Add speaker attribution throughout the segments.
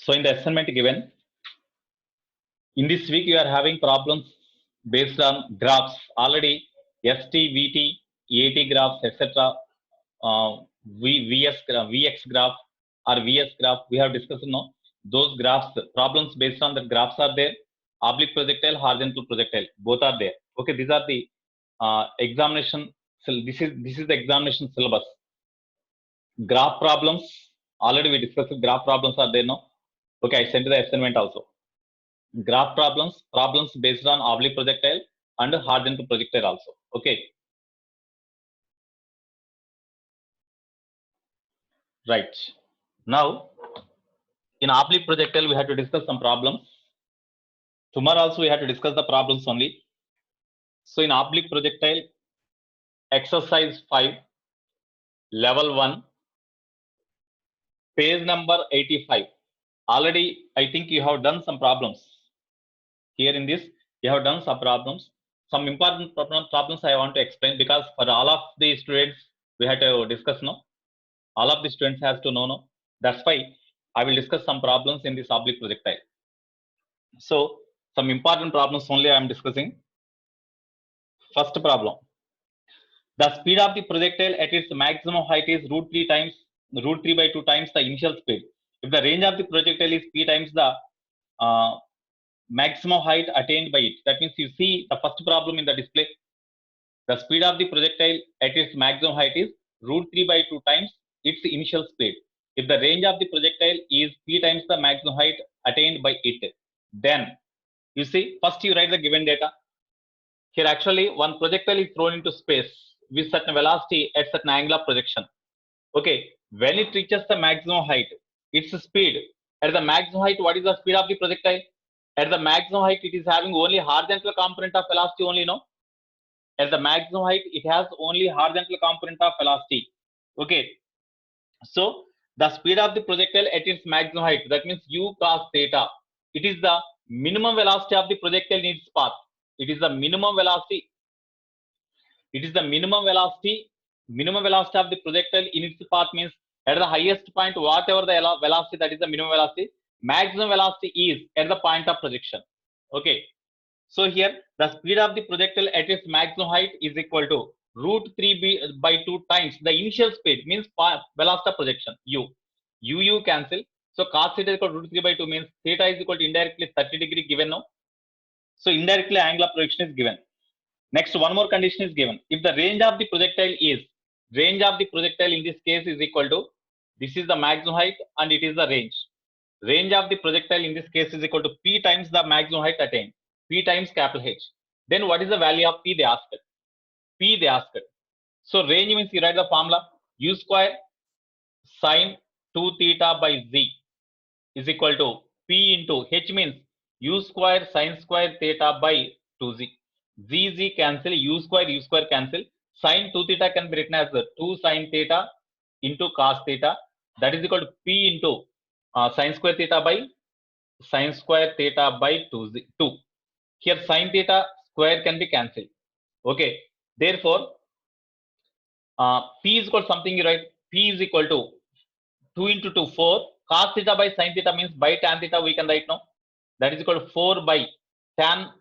Speaker 1: So in the assignment given, in this week you are having problems based on graphs already. ST, VT, AT graphs, etc. VX graph or VS graph we have discussed now. Those graphs, problems based on the graphs are there. Oblique projectile, horizontal projectile, both are there. Okay, these are the examination. So this is the examination syllabus. Graph problems already we discussed. Graph problems are there now. Okay, I sent the assignment also. Graph problems based on oblique projectile and horizontal projectile also. Okay, right. Now in oblique projectile we have to discuss some problems. Tomorrow also we have to discuss the problems only. So in oblique projectile, exercise 5, level 1, page number 85. Already I think you have done some problems. Here in this you have done some problems. Some important problems I want to explain, because for all of the students we have to discuss now. All of the students has to know now. That's why I will discuss some problems in this oblique projectile. So some important problems only I am discussing. First problem. The speed of the projectile at its maximum height is √3 by 2 times the initial speed. If the range of the projectile is p times the maximum height attained by it, that means you see the first problem in the display. The speed of the projectile at its maximum height is √3 by 2 times its initial speed. If the range of the projectile is p times the maximum height attained by it, then you see, first you write the given data. Here actually one projectile is thrown into space with certain velocity at certain angle of projection. Okay, when it reaches the maximum height, its speed at the maximum height, what is the speed of the projectile? At the maximum height, it is having only horizontal component of velocity only, no? At the maximum height, it has only horizontal component of velocity. Okay, so the speed of the projectile at its maximum height, that means u cos theta, it is the minimum velocity of the projectile in its path. It is the minimum velocity. It is the minimum velocity of the projectile in its path, means at the highest point, whatever the velocity, that is the minimum velocity. Maximum velocity is at the point of projection. Okay, so here the speed of the projectile at its maximum height is equal to √3 by 2 times the initial speed, means velocity of projection, u cancel. So cos theta is equal to √3 by 2 means theta is equal to indirectly 30 degree given now. So indirectly angle of projection is given. Next, one more condition is given. If the range of the projectile in this case is equal to, this is the maximum height and it is the range. Range of the projectile in this case is equal to p times the maximum height attained, p times capital H. Then what is the value of p? They asked. So range means you write the formula u square sine 2 theta by z is equal to p into H, means u square sine square theta by 2z. z cancel, u square cancel. Sine 2 theta can be written as 2 sine theta into cos theta, that is equal to p into sine square theta by 2. Here sine theta square can be cancelled. Okay, therefore p is equal to something, you write p is equal to 2 into 2, 4. Cos theta by sine theta means by tan theta we can write now. That is equal to 4 by tan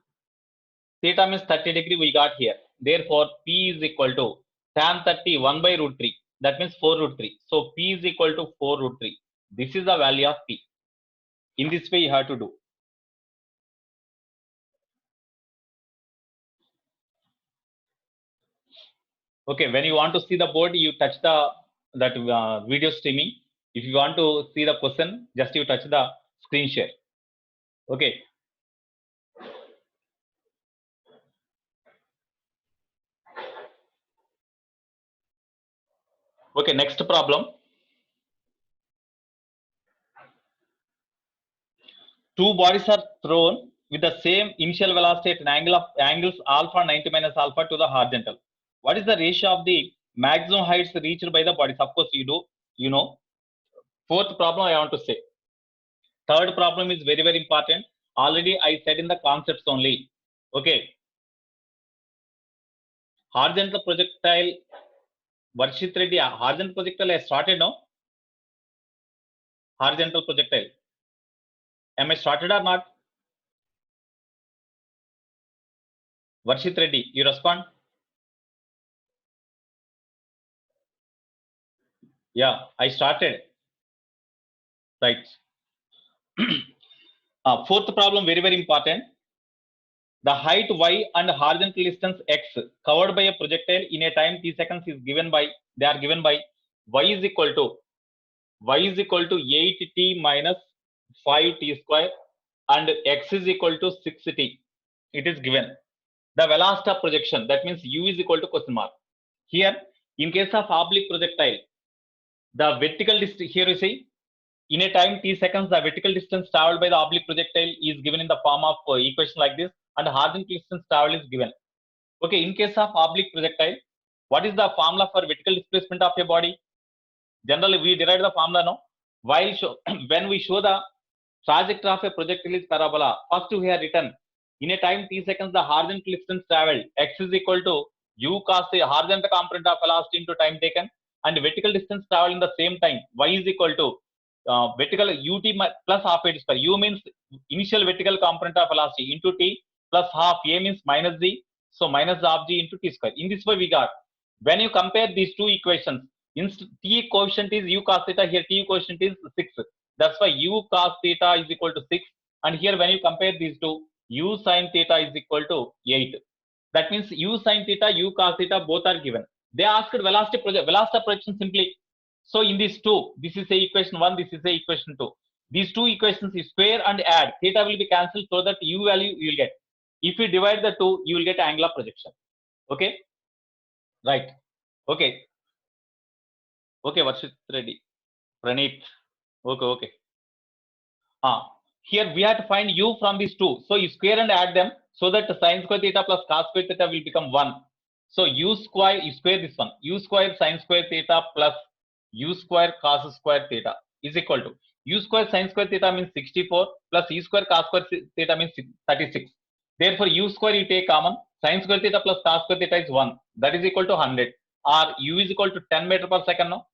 Speaker 1: theta means 30 degree we got here. Therefore p is equal to tan 30 1 by √3. That means 4√3. So p is equal to 4√3. This is the value of p. In this way you have to do. Okay, when you want to see the board, you touch that video streaming. If you want to see the question, just you touch the screen share. Okay. Okay, next problem. Two bodies are thrown with the same initial velocity at an angles alpha 90 minus alpha to the horizontal. What is the ratio of the maximum heights reached by the bodies? Of course, you know. Fourth problem I want to say. Third problem is very, very important. Already I said in the concepts only. Okay. Horizontal projectile, Varshit Reddy, horizontal projectile has started now. Horizontal projectile. Am I started or not? Varshit Reddy, you respond. Yeah, I started. Right. Fourth problem, very, very important. The height y and horizontal distance x covered by a projectile in a time t seconds is given by, they are given by y is equal to 8t minus 5t square and x is equal to 6t. It is given. The velocity of projection, that means u is equal to question mark. Here, in case of oblique projectile, the vertical distance, here you see, in a time t seconds, the vertical distance traveled by the oblique projectile is given in the form of equation like this, and the horizontal distance traveled is given. Okay, in case of oblique projectile, what is the formula for vertical displacement of a body? Generally, we derive the formula now. While when we show the trajectory of a projectile is parabola, first we have written in a time t seconds the horizontal distance traveled x is equal to u cos the horizontal component of velocity into time taken, and vertical distance traveled in the same time y is equal to vertical ut plus half a square. U means initial vertical component of velocity into t plus half, a means minus z, so minus half g into t square. In this way we got, when you compare these two equations, t coefficient is u cos theta, here t coefficient is 6. That's why u cos theta is equal to 6. And here when you compare these two, u sin theta is equal to 8. That means u sin theta, u cos theta both are given. They asked velocity projection simply. So in these two, this is a equation 1, this is a equation 2. These two equations is square and add. Theta will be cancelled so that u value you will get. If you divide the two, you will get angle of projection. Okay? Right. Okay. Okay, Varshit Reddy. Praneeth. Okay. Here we have to find u from these two. So you square and add them so that sin square theta plus cos square theta will become 1. So u square, you square this one. U square sin square theta plus u square cos square theta is equal to u square sin square theta means 64 plus u square cos square theta means 36. Therefore, u square you take common. Sin square theta plus cos square theta is 1. That is equal to 100. Or u is equal to 10 meter per second now.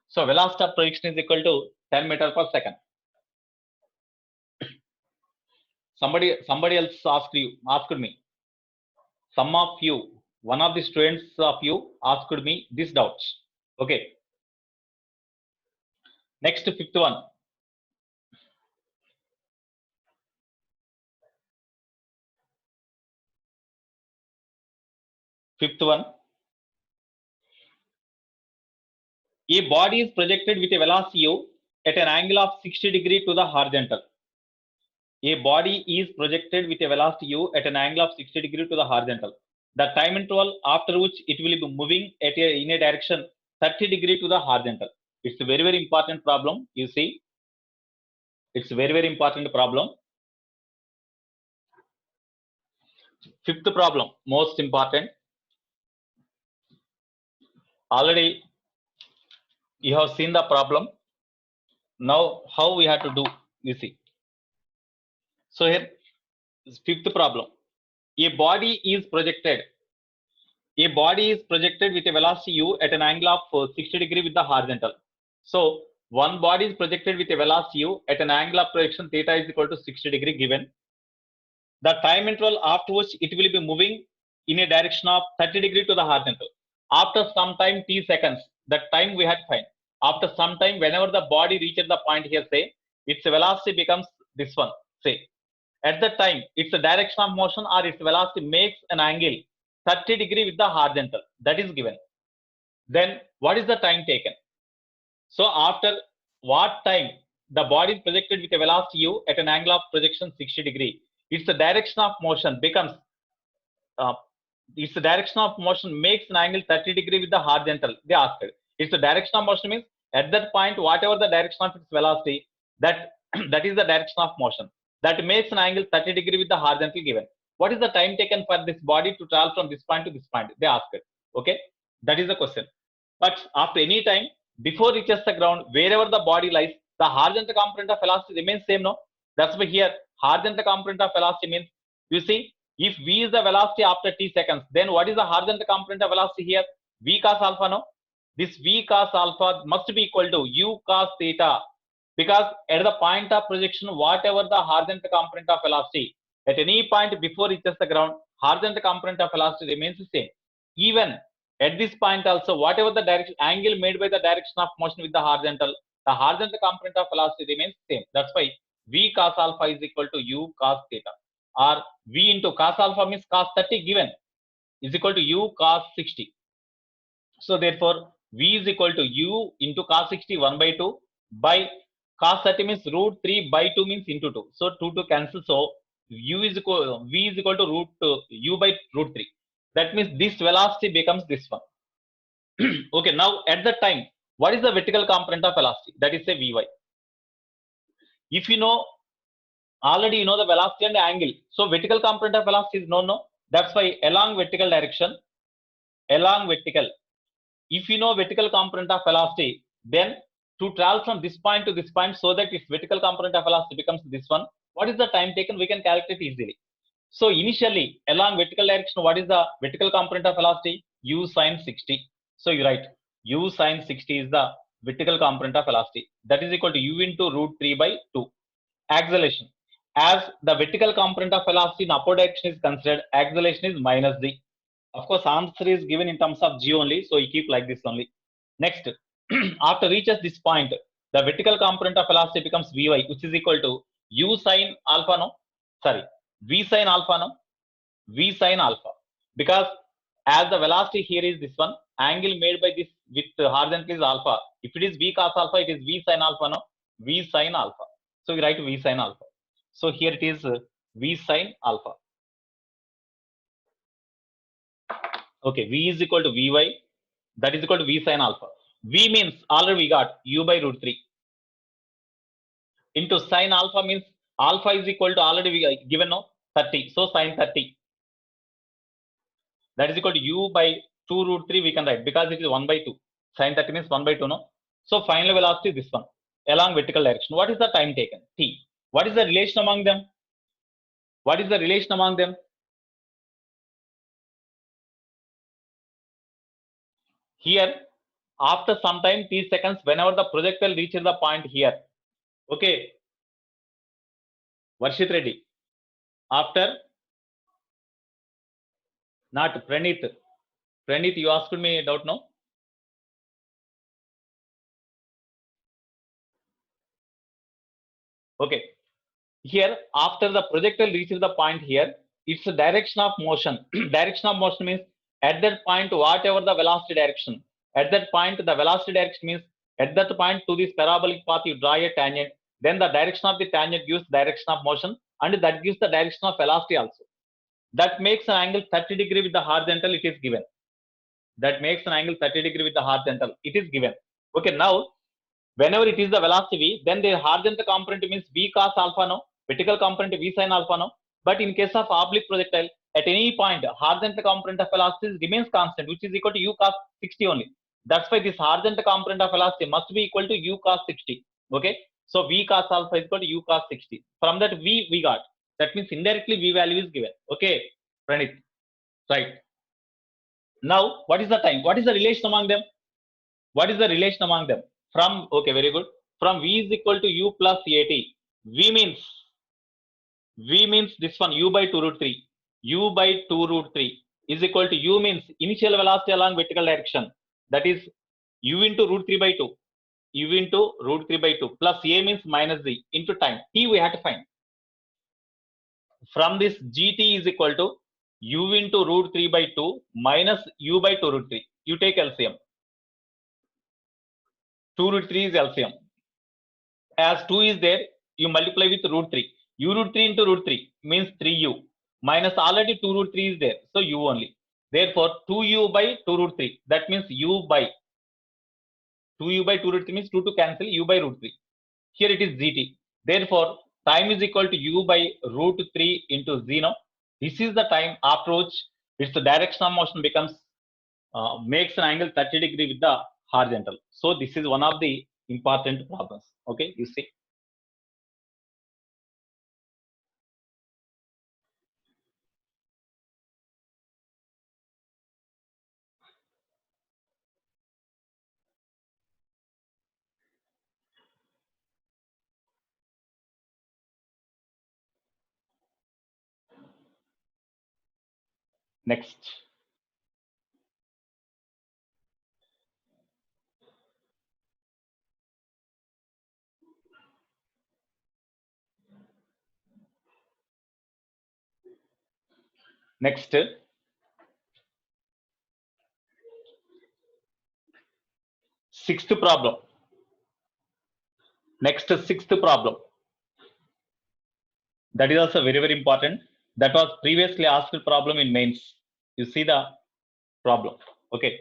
Speaker 1: So velocity of projection is equal to 10 meter per second. Somebody else asked me. Some of you, one of the students of you asked me this doubts. Okay. Next, fifth one. Fifth one. A body is projected with a velocity u at an angle of 60 degree to the horizontal. A body is projected with a velocity u at an angle of 60 degree to the horizontal. The time interval after which it will be moving in a direction 30 degree to the horizontal. It's a very, very important problem. You see, it's a very, very important problem. Fifth problem, most important. Already you have seen the problem. Now how we have to do, you see. So here, fifth problem. A body is projected with a velocity u at an angle of 60 degree with the horizontal. So one body is projected with a velocity u at an angle of projection theta is equal to 60 degree given. The time interval after which it will be moving in a direction of 30 degree to the horizontal. After some time t seconds, that time we had to find. After some time, whenever the body reaches the point here, say its velocity becomes this one, say. At that time, its direction of motion or its velocity makes an angle 30 degree with the horizontal. That is given. Then what is the time taken? So after what time the body is projected with a velocity u at an angle of projection 60 degree, its direction of motion becomes its direction of motion makes an angle 30 degree with the horizontal. They asked its direction of motion means at that point whatever the direction of its velocity, that is the direction of motion, that makes an angle 30 degree with the horizontal given. What is the time taken for this body to travel from this point to this point? They asked. Okay, that is the question. But after any time, before it reaches the ground, wherever the body lies, the horizontal component of velocity remains same, no? That's why here horizontal component of velocity means, you see, if v is the velocity after t seconds, then what is the horizontal component of velocity here? V cos alpha, no? This v cos alpha must be equal to u cos theta because at the point of projection, whatever the horizontal component of velocity at any point before reaches the ground, horizontal component of velocity remains the same. Even at this point also, whatever the direction angle made by the direction of motion with the horizontal component of velocity remains same. That's why v cos alpha is equal to u cos theta, or v into cos alpha means cos 30 given is equal to u cos 60. So therefore v is equal to u into cos 60 1 by 2 by cos 30 means root 3 by 2 means into 2. So 2 to cancel. So u is equal v is equal to u by root 3. That means this velocity becomes this one. Okay, now at that time, what is the vertical component of velocity? That is a vy. If you know, already you know the velocity and the angle. So vertical component of velocity is no. That's why along vertical direction, if you know vertical component of velocity, then to travel from this point to this point so that its vertical component of velocity becomes this one, what is the time taken? We can calculate easily. So initially along vertical direction, what is the vertical component of velocity? U sine 60. So you write U sine 60 is the vertical component of velocity. That is equal to U into root 3 by 2. Acceleration. As the vertical component of velocity in upward direction is considered, acceleration is minus g. Of course, answer is given in terms of g only, so you keep like this only. Next, after reaches this point, the vertical component of velocity becomes vy, which is equal to u sine alpha, no? Sorry, v sine alpha, no? V sine alpha. Because as the velocity here is this one, angle made by this with horizontal is alpha. If it is v cos alpha, it is v sine alpha, no? V sine alpha. So we write v sine alpha. So here it is v sine alpha. Okay, v is equal to vy, that is equal to v sine alpha. V means already we got u by root 3 into sine alpha means alpha is equal to already we given no 30. So sine 30, that is equal to u by 2 root 3 we can write because it is 1 by 2. Sine 30 means 1 by 2, no? So final velocity is this one along vertical direction. What is the time taken? T. What is the relation among them? What is the relation among them? Here, after some time, t seconds, whenever the projectile reaches the point here. Okay. Varshit Reddy. After, not Pranit. Pranit, you asked me a doubt, no? Okay. Here, after the projectile reaches the point here, its direction of motion. Direction of motion means at that point, whatever the velocity direction. At that point, the velocity direction means at that point to this parabolic path, you draw a tangent. Then the direction of the tangent gives direction of motion, and that gives the direction of velocity also. That makes an angle 30 degree with the horizontal. It is given. That makes an angle 30 degree with the horizontal. It is given. Okay, now whenever it is the velocity v, then the horizontal component means v cos alpha, no? Vertical component v sin alpha, no? But in case of oblique projectile, at any point, horizontal component of velocity remains constant, which is equal to u cos 60 only. That's why this horizontal component of velocity must be equal to u cos 60. Okay, so v cos alpha is equal to u cos 60. From that v we got. That means indirectly v value is given. Okay, Pranit. Right. Now, what is the time? What is the relation among them? What is the relation among them? From, okay, very good. From v is equal to u plus at. V means this one, u by 2 root 3. U by 2 root 3 is equal to u means initial velocity along vertical direction. That is u into root 3 by 2. U into root 3 by 2 plus a means minus z into time. T we have to find. From this gt is equal to u into root 3 by 2 minus u by 2 root 3. You take LCM. 2 root 3 is LCM. As 2 is there, you multiply with root 3. U root 3 into root 3 means 3u. Minus already 2 root 3 is there. So u only. Therefore, 2u by 2 root 3. That means u by 2u by 2 root 3 means 2 to cancel u by root 3. Here it is gt. Therefore, time is equal to u by root 3 into z. No? This is the time after which its direction of motion becomes makes an angle 30 degree with the horizontal. So this is one of the important problems. Okay, you see. Next. Next. Sixth problem. Next, sixth problem. That is also very, very important. That was previously asked problem in mains. You see the problem. Okay.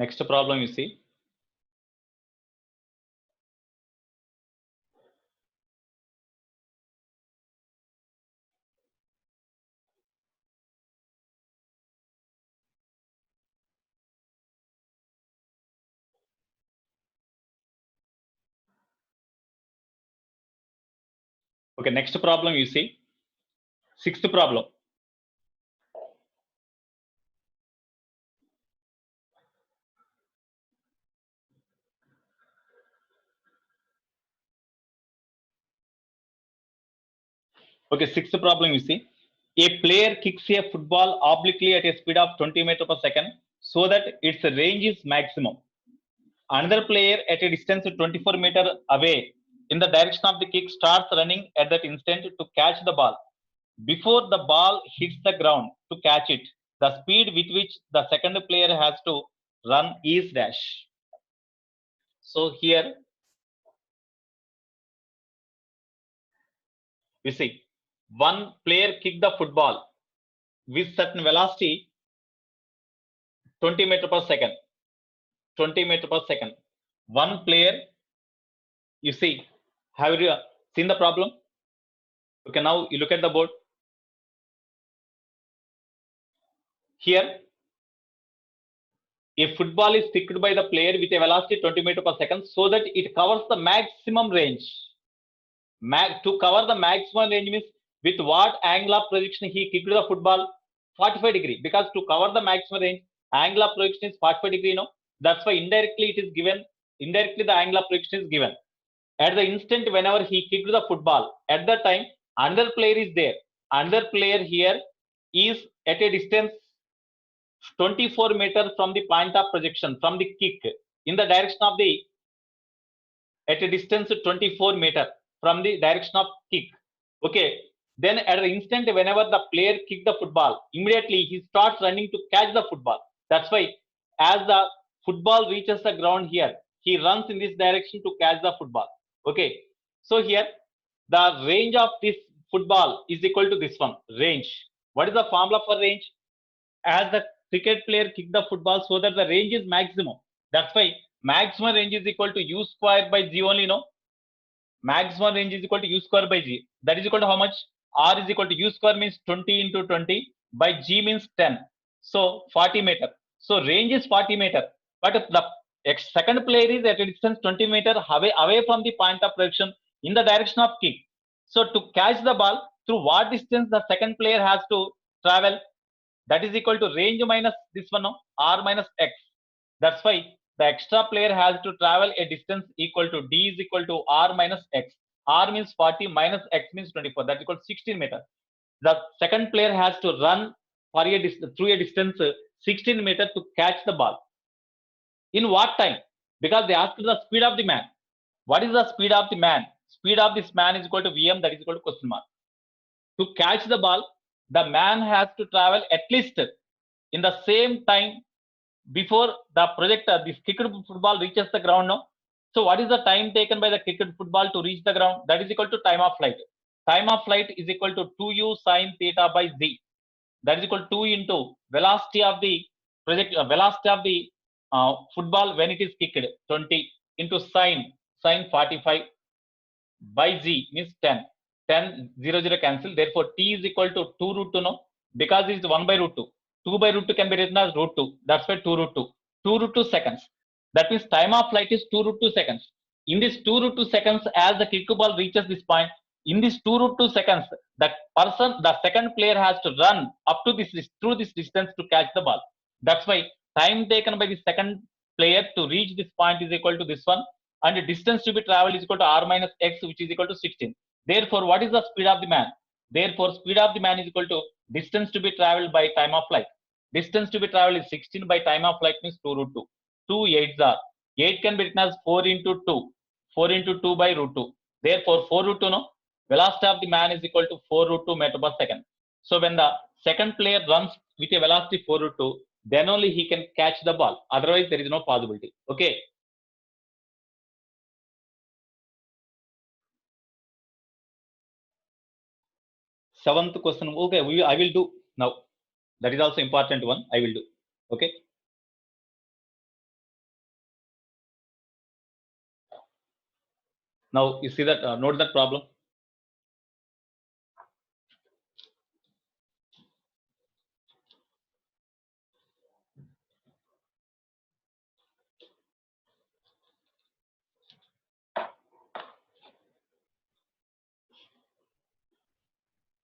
Speaker 1: Next problem you see. Okay, next problem you see. Sixth problem. Okay, sixth problem you see. A player kicks a football obliquely at a speed of 20 meters per second so that its range is maximum. Another player at a distance of 24 meters away in the direction of the kick starts running at that instant to catch the ball. Before the ball hits the ground to catch it, the speed with which the second player has to run is dash. So here we see one player kick the football with certain velocity 20 meters per second. 20 meters per second. One player, you see, have you seen the problem? Okay, now you look at the board. Here, a football is kicked by the player with a velocity 20 meters per second so that it covers the maximum range. To cover the maximum range means with what angle of projection he kicked the football? 45 degree. Because to cover the maximum range, angle of projection is 45 degree. No, that's why indirectly it is given. Indirectly the angle of projection is given. At the instant whenever he kicked the football, at that time another player is there. Another player here is at a distance 24 meters from the point of projection from the kick in the direction of the at a distance 24 meters from the direction of kick. Okay, then at the instant whenever the player kick the football, immediately he starts running to catch the football. That's why as the football reaches the ground here, he runs in this direction to catch the football. Okay, so here the range of this football is equal to this one range. What is the formula for range? As the cricket player kick the football so that the range is maximum. That's why maximum range is equal to u square by g only. No, maximum range is equal to u square by g. That is equal to how much? R is equal to u square means 20 into 20 by g means 10. So 40 meter. So range is 40 meter. But if the second player is at a distance 20 meter away from the point of projection in the direction of kick. So to catch the ball, through what distance the second player has to travel? That is equal to range minus this one, no? R minus x. That's why the extra player has to travel a distance equal to d is equal to r minus x. R means 40 minus x means 24. That is equal to 16 meters. The second player has to run for through a distance 16 meters to catch the ball. In what time? Because they asked the speed of the man. What is the speed of the man? Speed of this man is equal to Vm, that is equal to question mark. To catch the ball, the man has to travel at least in the same time before the projector, this kicked football reaches the ground. No? So what is the time taken by the kicked football to reach the ground? That is equal to time of flight. Time of flight is equal to 2u sine theta by z. That is equal to 2 into velocity of the velocity of the football when it is kicked 20 into sine 45 by z means 10. 10, 0, 0 cancel. Therefore, t is equal to 2 root 2 no, because it's 1 by root 2. 2 by root 2 can be written as root 2. That's why 2 root 2. 2 root 2 seconds. That means time of flight is 2 root 2 seconds. In this 2 root 2 seconds, as the kick ball reaches this point, in this 2 root 2 seconds, the second player has to run up to through this distance to catch the ball. That's why time taken by the second player to reach this point is equal to this one, and the distance to be traveled is equal to r minus x, which is equal to 16. Therefore, what is the speed of the man? Therefore, speed of the man is equal to distance to be traveled by time of flight. Distance to be traveled is 16 by time of flight means 2 root 2. 2 8s are 8 can be written as 4 into 2. 4 into 2 by root 2. Therefore, 4 root 2 no, velocity of the man is equal to 4 root 2 meter per second. So when the second player runs with a velocity 4 root 2, then only he can catch the ball. Otherwise, there is no possibility. Okay. Seventh question. Okay, I will do now. That is also important one. I will do. Okay. Now you see that. Note that problem.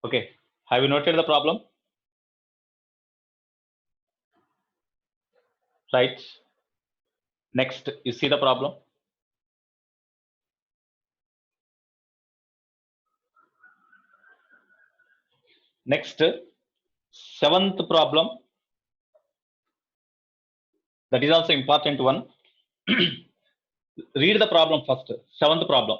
Speaker 1: Okay. Have you noted the problem? Right. Next, you see the problem. Next, seventh problem. That is also important one. Read the problem first. Seventh problem.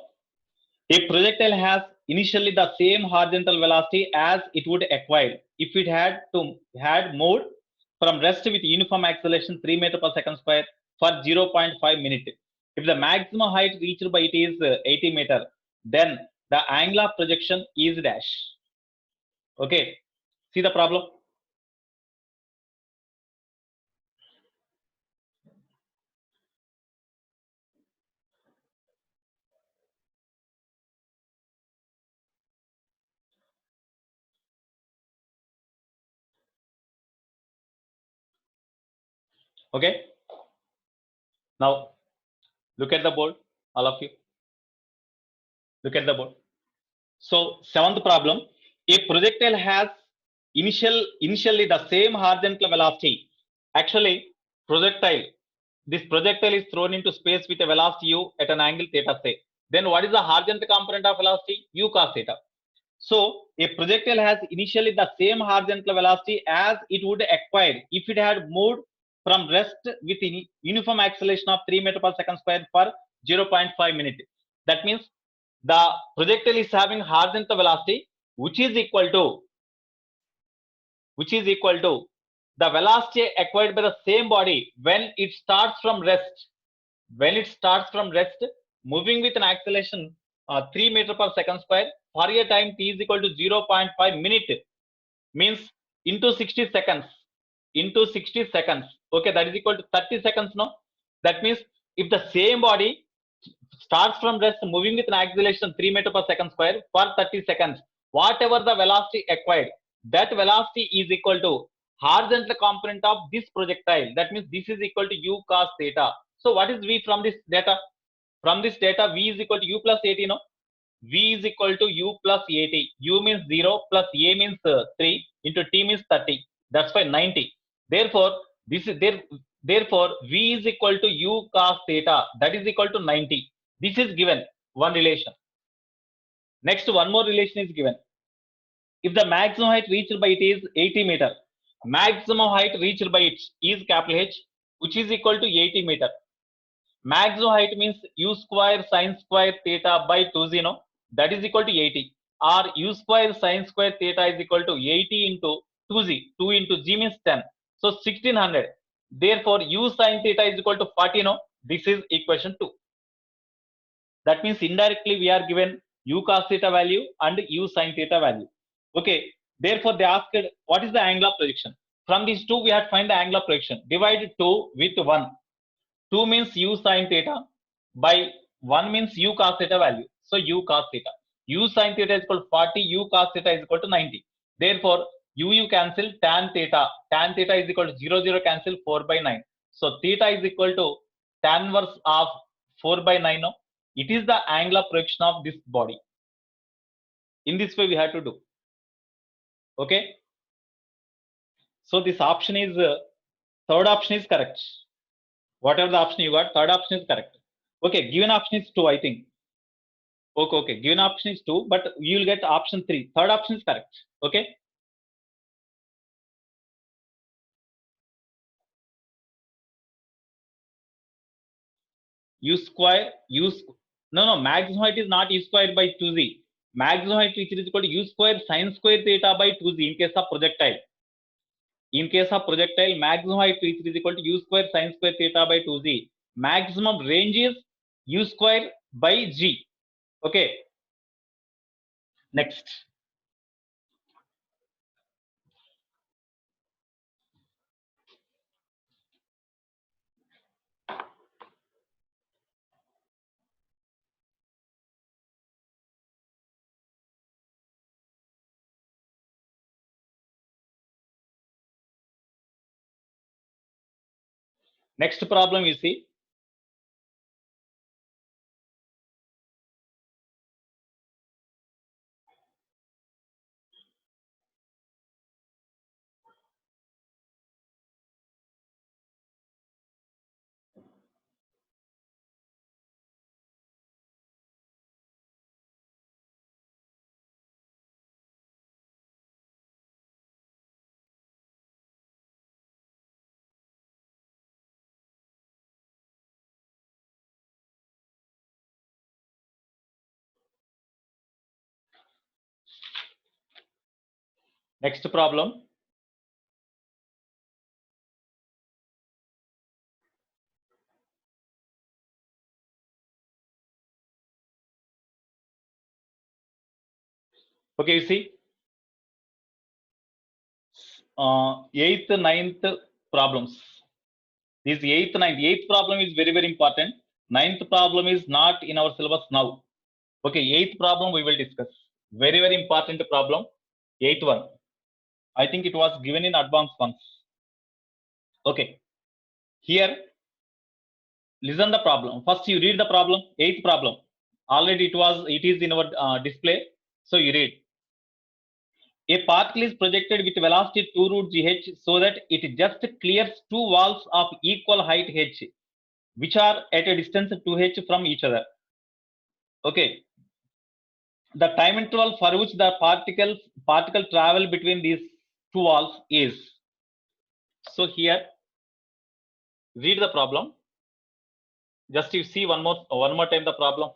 Speaker 1: A projectile has initially the same horizontal velocity as it would acquire if it had moved from rest with uniform acceleration 3 meter per second square for 0.5 minute. If the maximum height reached by it is 80 meter, then the angle of projection is dash. Okay, see the problem. Okay, now look at the board, all of you. Look at the board. So seventh problem, a projectile has initially the same horizontal velocity. Actually, this projectile is thrown into space with a velocity u at an angle theta say. Then what is the horizontal component of velocity? U cos theta. So a projectile has initially the same horizontal velocity as it would acquire if it had moved from rest with uniform acceleration of 3 meter per second square for 0.5 minute. That means the projectile is having horizontal velocity which is equal to the velocity acquired by the same body when it starts from rest. When it starts from rest, moving with an acceleration 3 meter per second square for a time t is equal to 0.5 minute, means into 60 seconds. Okay, that is equal to 30 seconds. No, that means if the same body starts from rest moving with an acceleration 3 meter per second square for 30 seconds, whatever the velocity acquired, that velocity is equal to horizontal component of this projectile. That means this is equal to u cos theta. So what is v from this data? From this data, v is equal to u plus 80. No, v is equal to u plus 80. U means 0 plus a means 3 into t means 30. That's why 90. Therefore, Therefore, v is equal to u cos theta. That is equal to 90. This is given one relation. Next, one more relation is given. If the maximum height reached by it is 80 meter, maximum height reached by it is capital H, which is equal to 80 meter. Maximum height means u square sine square theta by 2 no, that is equal to 80, or u square sine square theta is equal to 80 into 2z. 2 into g means 10. So 1600. Therefore, u sine theta is equal to 40 no. This is equation 2. That means indirectly we are given u cos theta value and u sine theta value. Okay. Therefore, they asked what is the angle of projection. From these two, we have to find the angle of projection. Divide 2 with 1. 2 means u sine theta by 1 means u cos theta value. So u cos theta. U sin theta is equal to 40, U cos theta is equal to 90. Therefore, U cancel, tan theta is equal to 0, 0 cancel, 4 by 9. So theta is equal to tan inverse of 4 by 9. No? It is the angular projection of this body. In this way we have to do. Okay. So this option is, third option is correct. Whatever the option you got, third option is correct. Okay, given option is 2, I think. Okay, given option is 2, but you will get option 3. Third option is correct. Okay. U square, no, maximum height is not U square by 2z. Maximum height which is equal to U square sin square theta by 2z in case of projectile. In case of projectile, maximum height which is equal to U square sin square theta by 2z. Maximum range is U square by g. Okay. Next. Next problem you see. Next problem. Okay, you see, 8th, 9th problems. This 8th, 9th, 8th problem is very, very important. 9th problem is not in our syllabus now. Okay, 8th problem we will discuss. Very, very important problem. 8th one. I think it was given in advance once. Okay. Here, listen the problem. First, you read the problem. 8th problem. Already it is in our display. So you read. A particle is projected with velocity 2 root gh so that it just clears two walls of equal height h, which are at a distance 2h from each other. Okay. The time interval for which the particle travel between these two walls is. So here, read the problem. Just you see one more time the problem.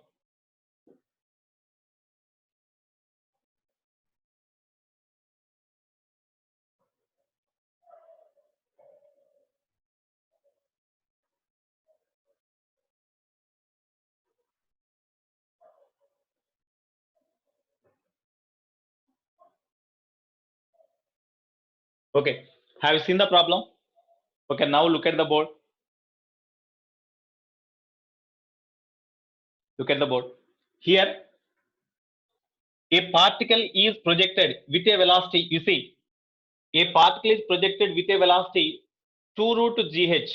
Speaker 1: Okay, have you seen the problem? Okay, now look at the board. Look at the board. Here, a particle is projected with a velocity. You see, a particle is projected with a velocity 2 root gh.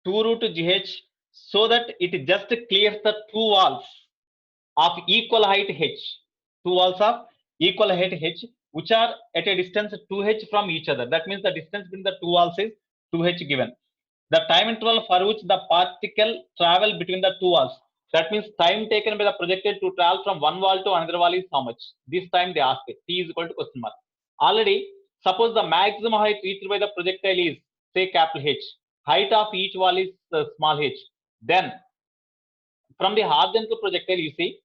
Speaker 1: 2 root gh, so that it just clears the two walls of equal height h. Two walls of equal height h, which are at a distance 2h from each other. That means the distance between the two walls is 2h given. The time interval for which the particle travel between the two walls. That means time taken by the projected to travel from one wall to another wall is how much? This time they ask it. T is equal to question mark. Already, suppose the maximum height reached by the projectile is, say, capital H. Height of each wall is small h. Then, from the horizontal projectile, you see,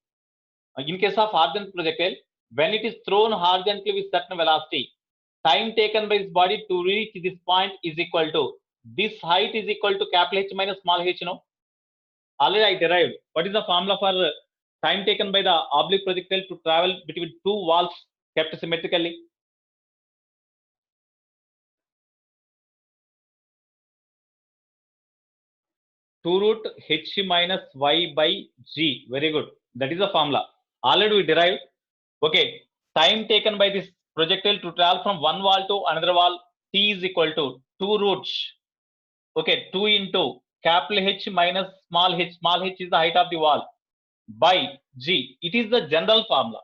Speaker 1: in case of horizontal projectile, when it is thrown horizontally with certain velocity, time taken by its body to reach this point is equal to, this height is equal to capital H minus small h, Already I derived. What is the formula for time taken by the oblique projectile to travel between two walls kept symmetrically? Two root h minus y by g. Very good. That is the formula. Already we derived. Okay, time taken by this projectile to travel from one wall to another wall, T is equal to 2 roots. Okay, 2 into capital H minus small h. Small h is the height of the wall by G. It is the general formula.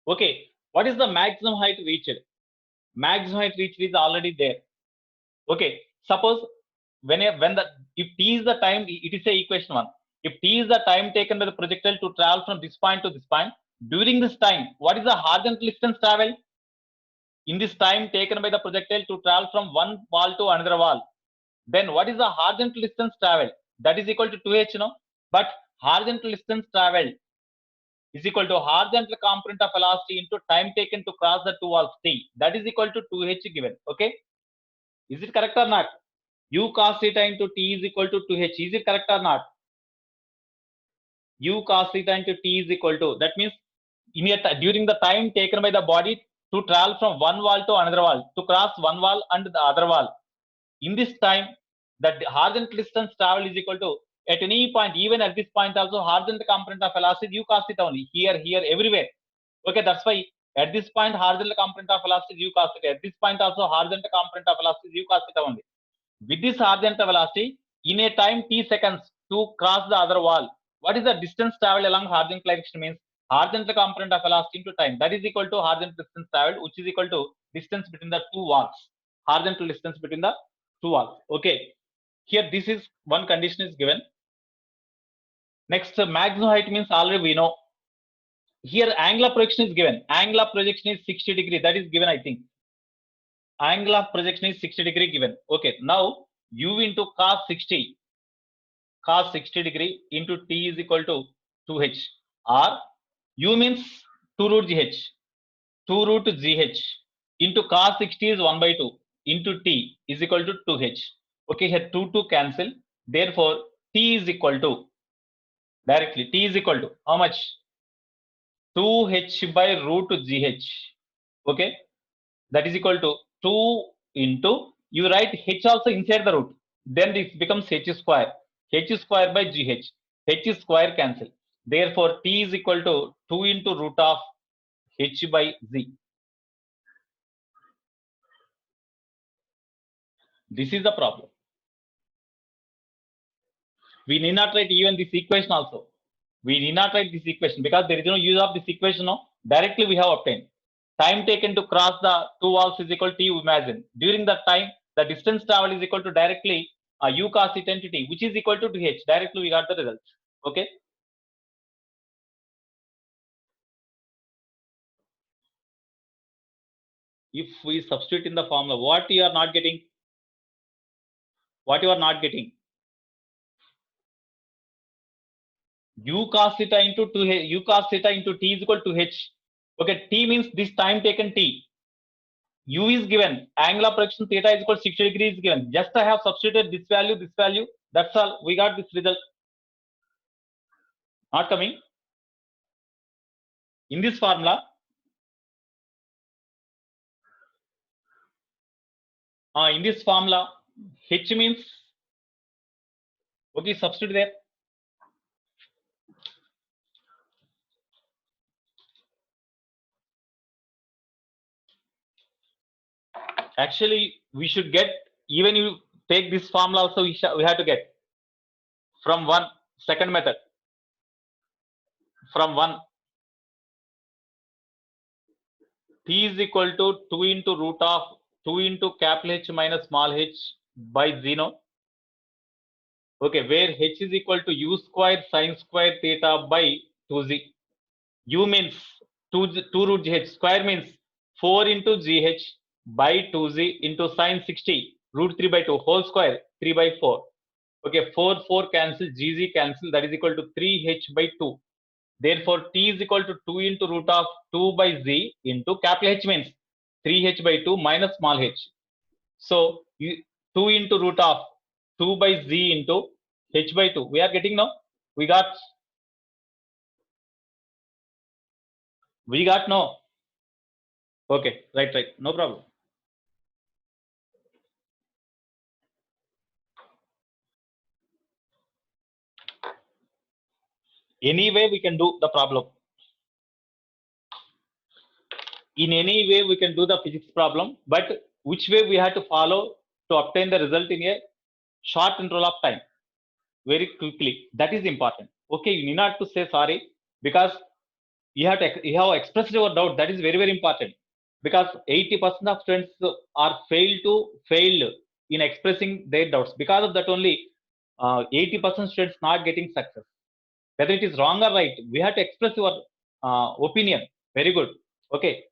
Speaker 1: Okay, what is the maximum height reached? Maximum height reached is already there. Okay, suppose when the if T is the time, it is a equation 1. If T is the time taken by the projectile to travel from this point to this point, during this time, what is the horizontal distance travel? In this time taken by the projectile to travel from one wall to another wall, then what is the horizontal distance travel? That is equal to 2h, no? But horizontal distance travel is equal to horizontal component of velocity into time taken to cross the two walls T. That is equal to 2h given. Okay, is it correct or not? U cos theta into T is equal to 2h. Is it correct or not? U cos theta into T is equal to, that means during the time taken by the body to travel from one wall to another wall, to cross one wall and the other wall, in this time that the horizontal distance travel is equal to, at any point, even at this point also, horizontal component of velocity u cos theta only, here, everywhere. Okay, that's why at this point horizontal component of velocity u cos theta, at this point also horizontal component of velocity u cos theta only. With this horizontal velocity, in a time t seconds to cross the other wall, what is the distance traveled along horizontal direction? Means horizontal component of velocity into time, that is equal to horizontal distance traveled, which is equal to distance between the two walls, horizontal distance between the two walls. Okay, here this is one condition is given. Next, maximum height means already we know. Here angle of projection is given. Angle of projection is 60 degree. That is given, I think. Angle of projection is 60 degree given. Okay, now u into cos 60 degree into t is equal to 2h, or u means 2 root gh, 2 root gh into cos 60 is 1 by 2 into t is equal to 2h. Okay, here 2 cancel. Therefore, t is equal to, directly t is equal to how much? 2h by root gh. Okay, that is equal to 2 into, you write h also inside the root, then this becomes h square by gh, h square cancel. Therefore, t is equal to 2 into root of h by z. This is the problem. We need not write even this equation also. We need not write this equation because there is no use of this equation. No, directly we have obtained. Time taken to cross the two walls is equal to you imagine. During that time, the distance travel is equal to directly u cos theta into t, which is equal to 2h. Directly we got the result. Okay. If we substitute in the formula, what you are not getting? What you are not getting? U cos theta into 2h, u cos theta into t is equal to h. Okay, t means this time taken t. U is given, angle of projection theta is equal to 60 degrees given. Just I have substituted this value. That's all. We got this result. Not coming. In this formula, h means, okay, substitute there. Actually, we should get, even you take this formula also, we have to get from one second method. From one, t is equal to 2 into root of 2 into capital H minus small h by zeno. Okay, where h is equal to u square sine square theta by 2z. U means 2 root gh, square means 4 into gh by 2z into sine 60 root 3 by 2 whole square 3 by 4. Okay, 4 cancel, gz cancel, that is equal to 3h by 2. Therefore, t is equal to 2 into root of 2 by z into capital H means 3h by 2 minus small h. So, 2 into root of 2 by z into h by 2. We are getting now? We got no. Okay, right. No problem. Anyway, we can do the problem. in any way we can do the physics problem, but which way we have to follow to obtain the result in a short interval of time, very quickly. That is important. Okay, you need not to say sorry because you have expressed your doubt. That is very, very important, because 80% of students are failed in expressing their doubts. Because of that only 80% students not getting success. Whether it is wrong or right, we have to express your opinion. Very good. Okay.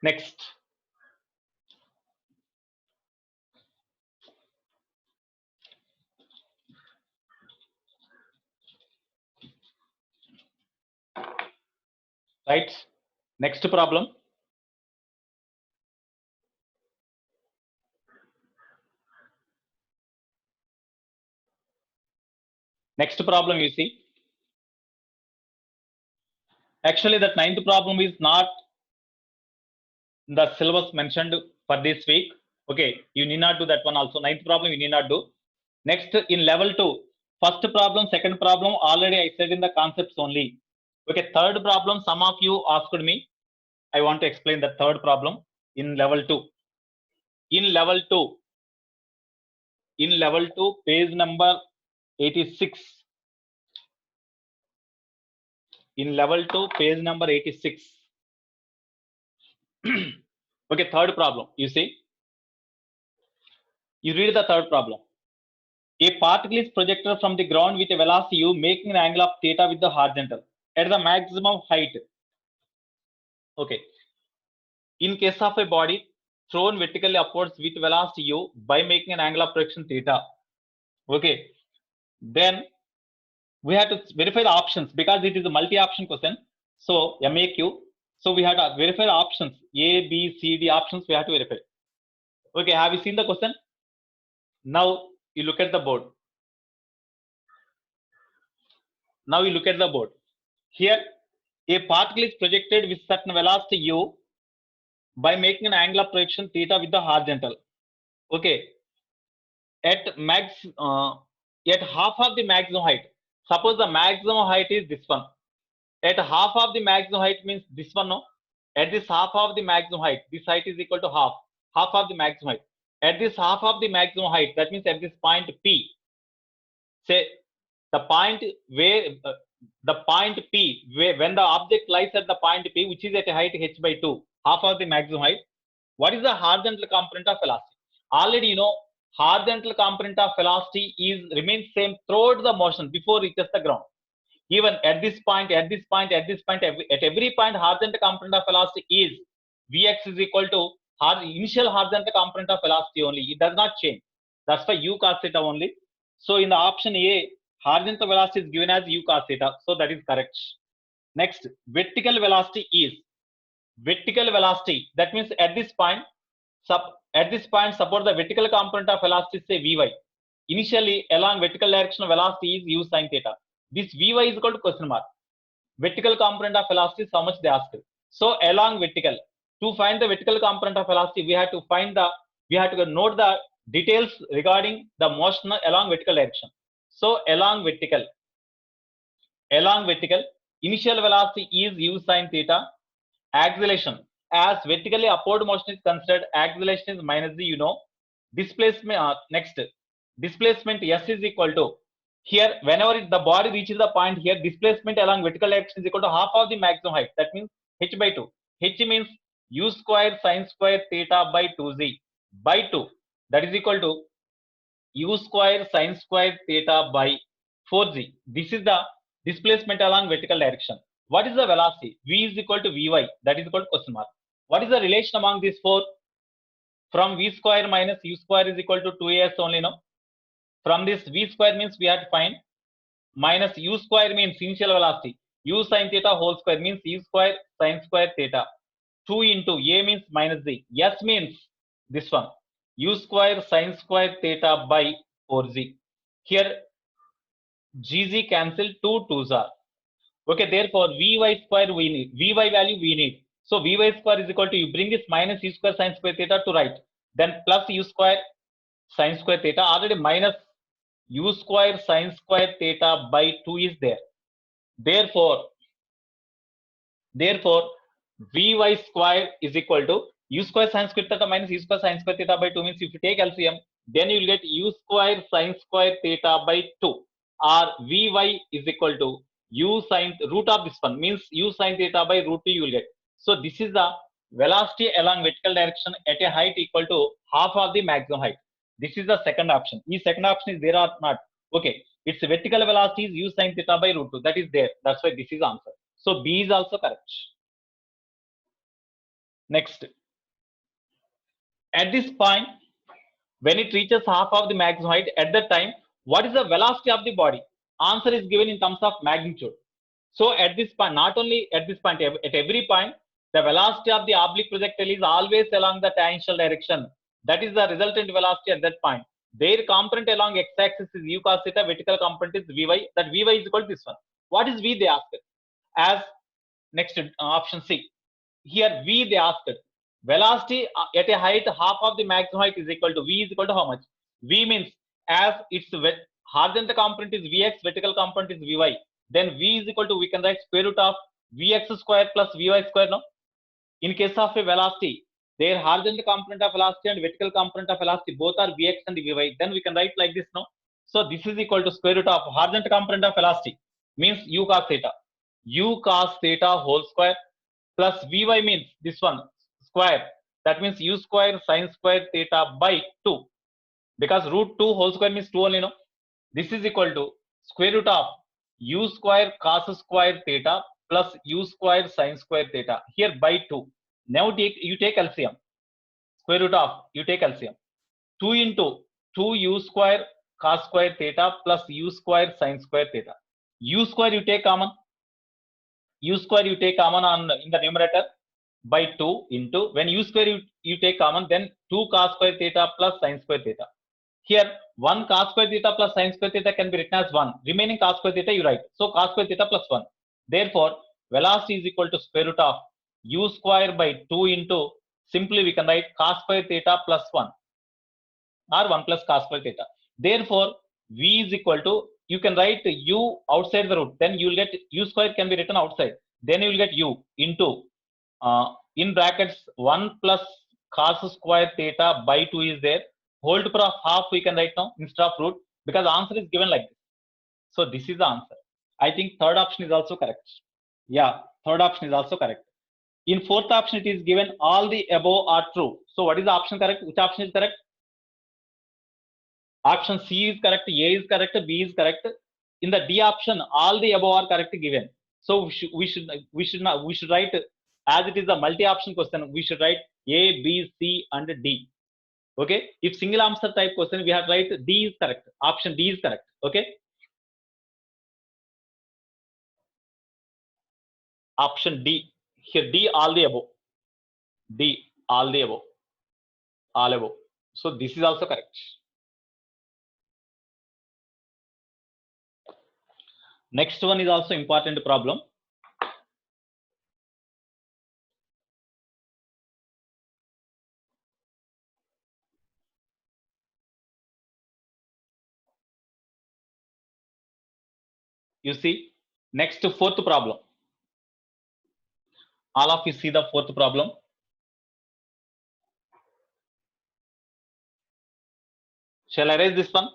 Speaker 1: Next. Right. Next problem. Next problem you see. Actually, that ninth problem is not the syllabus mentioned for this week. Okay, you need not do that one also. Ninth problem you need not do. Next, in level 2, first problem, second problem, already I said in the concepts only. Okay, third problem, some of you asked me. I want to explain the third problem in level 2. In level 2, page number 86. In level 2, page number 86. Okay, third problem, you see. You read the third problem. A particle is projected from the ground with a velocity u, making an angle of theta with the horizontal at the maximum height. Okay. In case of a body thrown vertically upwards with velocity u by making an angle of projection theta. Okay. Then we have to verify the options because it is a multi-option question. So MAQ. So we have to verify the options. A, B, C, D options we have to verify. Okay. Have you seen the question? Now you look at the board. Now you look at the board. Here, a particle is projected with certain velocity u by making an angle of projection theta with the horizontal. Okay. At half of the maximum height. Suppose the maximum height is this one. At half of the maximum height means this one, no? At this half of the maximum height, this height is equal to half of the maximum height. At this half of the maximum height, that means at this point P, say the point where when the object lies at the point P, which is at a height h by 2, half of the maximum height, what is the horizontal component of velocity? Already you know horizontal component of velocity remains same throughout the motion before it reaches the ground. Even at this point, at every point, horizontal component of velocity is Vx is equal to initial horizontal component of velocity only. It does not change. That's why u cos theta only. So in the option A, horizontal velocity is given as u cos theta. So that is correct. Next, vertical velocity is vertical velocity. That means at this point, suppose the vertical component of velocity say Vy. Initially, along vertical direction velocity is u sin theta. This Vy is equal to question mark. Vertical component of velocity is how much they asked. So along vertical, to find the vertical component of velocity, we have to note the details regarding the motion along vertical direction. So along vertical, initial velocity is u sin theta. Acceleration, as vertically upward motion is considered, acceleration is minus the, displacement. Next, displacement s is equal to, here whenever the body reaches the point here, displacement along vertical direction is equal to half of the maximum height. That means h by 2. H means u square sin square theta by 2z by 2. That is equal to u square sin square theta by 4z. This is the displacement along vertical direction. What is the velocity? V is equal to Vy. That is equal to question mark. What is the relation among these four? From V square minus u square is equal to 2as only, no? From this V square means we have to find, minus u square means initial velocity. U sin theta whole square means u square sin square theta. 2 into a means minus z. S means this one. U square sin square theta by 4z. Here gz cancel, 2 2s are. Okay, therefore Vy square we need. Vy value we need. So Vy square is equal to, you bring this minus u square sin square theta to right. Then plus u square sin square theta, already minus u square sin square theta by 2 is there. Therefore, Therefore, Vy square is equal to u square sin square theta minus u square sin square theta by 2 means if you take LCM, then you will get u square sin square theta by 2, or Vy is equal to u sin root of this one means u sin theta by root 2 you will get. So this is the velocity along vertical direction at a height equal to half of the maximum height. This is the second option. This second option is there or not? Okay, its vertical velocity is u sin theta by root 2. That is there. That's why this is answer. So B is also correct. Next, at this point, when it reaches half of the maximum height, at that time, what is the velocity of the body? Answer is given in terms of magnitude. So at this point, not only at this point, at every point, the velocity of the oblique projectile is always along the tangential direction. That is the resultant velocity at that point. Their component along x-axis is u cos theta, vertical component is Vy. That Vy is equal to this one. What is V? They asked. As next option C. Here V they asked. Velocity at a height half of the maximum height is equal to V is equal to how much? V means as its horizontal component is Vx, vertical component is Vy. Then V is equal to, we can write square root of Vx square plus Vy square. No, in case of a velocity, their horizontal component of velocity and vertical component of velocity both are Vx and Vy. Then we can write like this. No, so this is equal to square root of horizontal component of velocity means u cos theta, u cos theta whole square plus Vy means this one square, that means u square sin square theta by 2, because root 2 whole square means 2 only. No, this is equal to square root of u square cos square theta plus u square sin square theta, here by 2. Now you take LCM, square root of, you take LCM, 2 into 2 u square cos square theta plus u square sin square theta. U square you take common, u square you take common on in the numerator by 2 into, when u square you take common, then 2 cos square theta plus sin square theta. Here 1 cos square theta plus sin square theta can be written as 1. Remaining cos square theta you write. So cos square theta plus 1. Therefore, velocity is equal to square root of u square by 2 into, simply we can write cos square theta plus 1 or 1 plus cos square theta. Therefore, V is equal to, you can write u outside the root. Then you will get u square can be written outside. Then you will get u into in brackets 1 plus cos square theta by 2 is there. Whole to power of half we can write now instead of root, because answer is given like this. So this is the answer. I think third option is also correct. Yeah, third option is also correct. In fourth option, it is given all the above are true. So what is the option correct? Which option is correct? Option C is correct, A is correct, B is correct. In the D option, all the above are correct given. So we should write, as it is a multi-option question, we should write A, B, C, and D. Okay. If single answer type question, we have to write D is correct. Option D is correct. Okay. Option D. Here D all the above. D all the above. All above. So this is also correct. Next one is also important problem. You see, next fourth problem. All of you see the fourth problem. Shall I raise this one?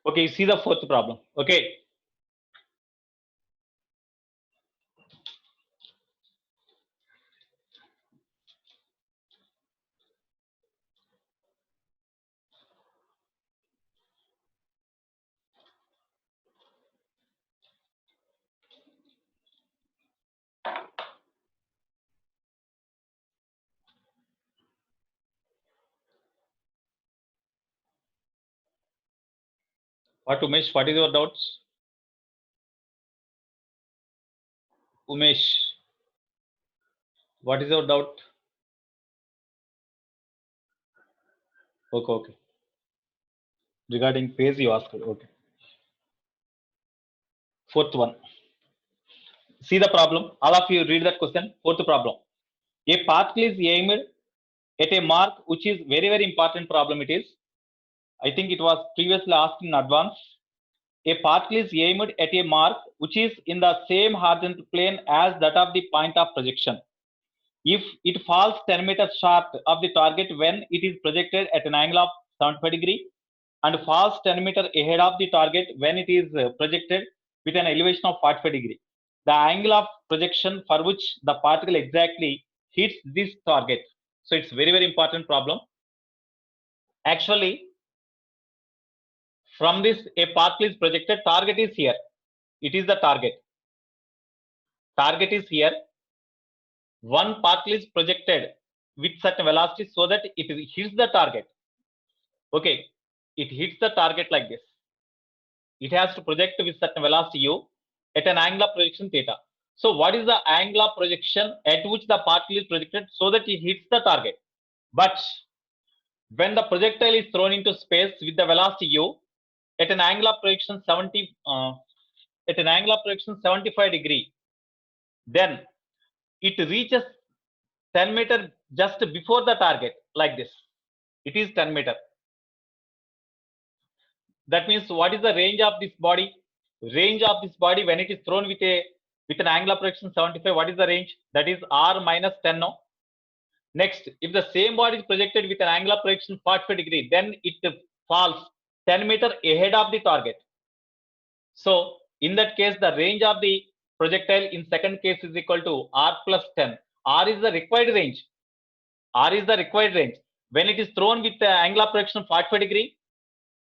Speaker 1: Okay, you see the fourth problem. Okay. What, Umesh? What is your doubts? Umesh, what is your doubt? Okay. Regarding phase you asked. Okay. Fourth one. See the problem. All of you read that question. Fourth problem. A particle is aimed at a mark which is very important problem it is. I think it was previously asked in advance. A particle is aimed at a mark which is in the same horizontal plane as that of the point of projection. If it falls 10 meters short of the target when it is projected at an angle of 75 degree and falls 10 meters ahead of the target when it is projected with an elevation of 45 degree. The angle of projection for which the particle exactly hits this target. So it's very important problem. Actually, from this a particle is projected, target is here. It is the target. Target is here. One particle is projected with certain velocity so that it hits the target. Okay, it hits the target like this. It has to project with certain velocity u at an angle of projection theta. So what is the angle of projection at which the particle is projected so that it hits the target? But when the projectile is thrown into space with the velocity u at an angle of projection 75 degree, then it reaches 10 meter just before the target like this. It is 10 meter. That means what is the range of this body? Range of this body when it is thrown with an angle of projection 75, what is the range? That is r minus 10 no. Next, if the same body is projected with an angle of projection 45 degree, then it falls 10 meter ahead of the target. So in that case, the range of the projectile in second case is equal to r plus 10. R is the required range. R is the required range. When it is thrown with the angle of projection 45 degree,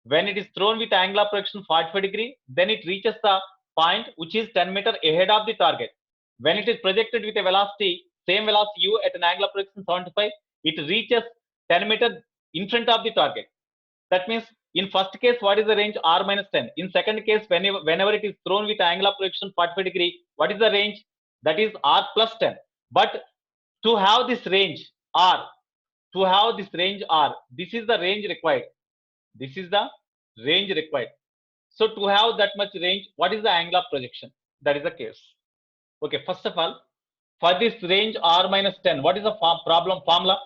Speaker 1: when it is thrown with angle of projection 45 degree, then it reaches the point which is 10 meter ahead of the target. When it is projected with a velocity, same velocity u at an angle of projection 75, it reaches 10 meter in front of the target. That means in first case, what is the range? R minus 10. In second case, whenever it is thrown with angle of projection 45 degree, what is the range? That is R plus 10. But to have this range R, this is the range required. This is the range required. So to have that much range, what is the angle of projection? That is the case. Okay, first of all, for this range r minus 10, what is the problem formula?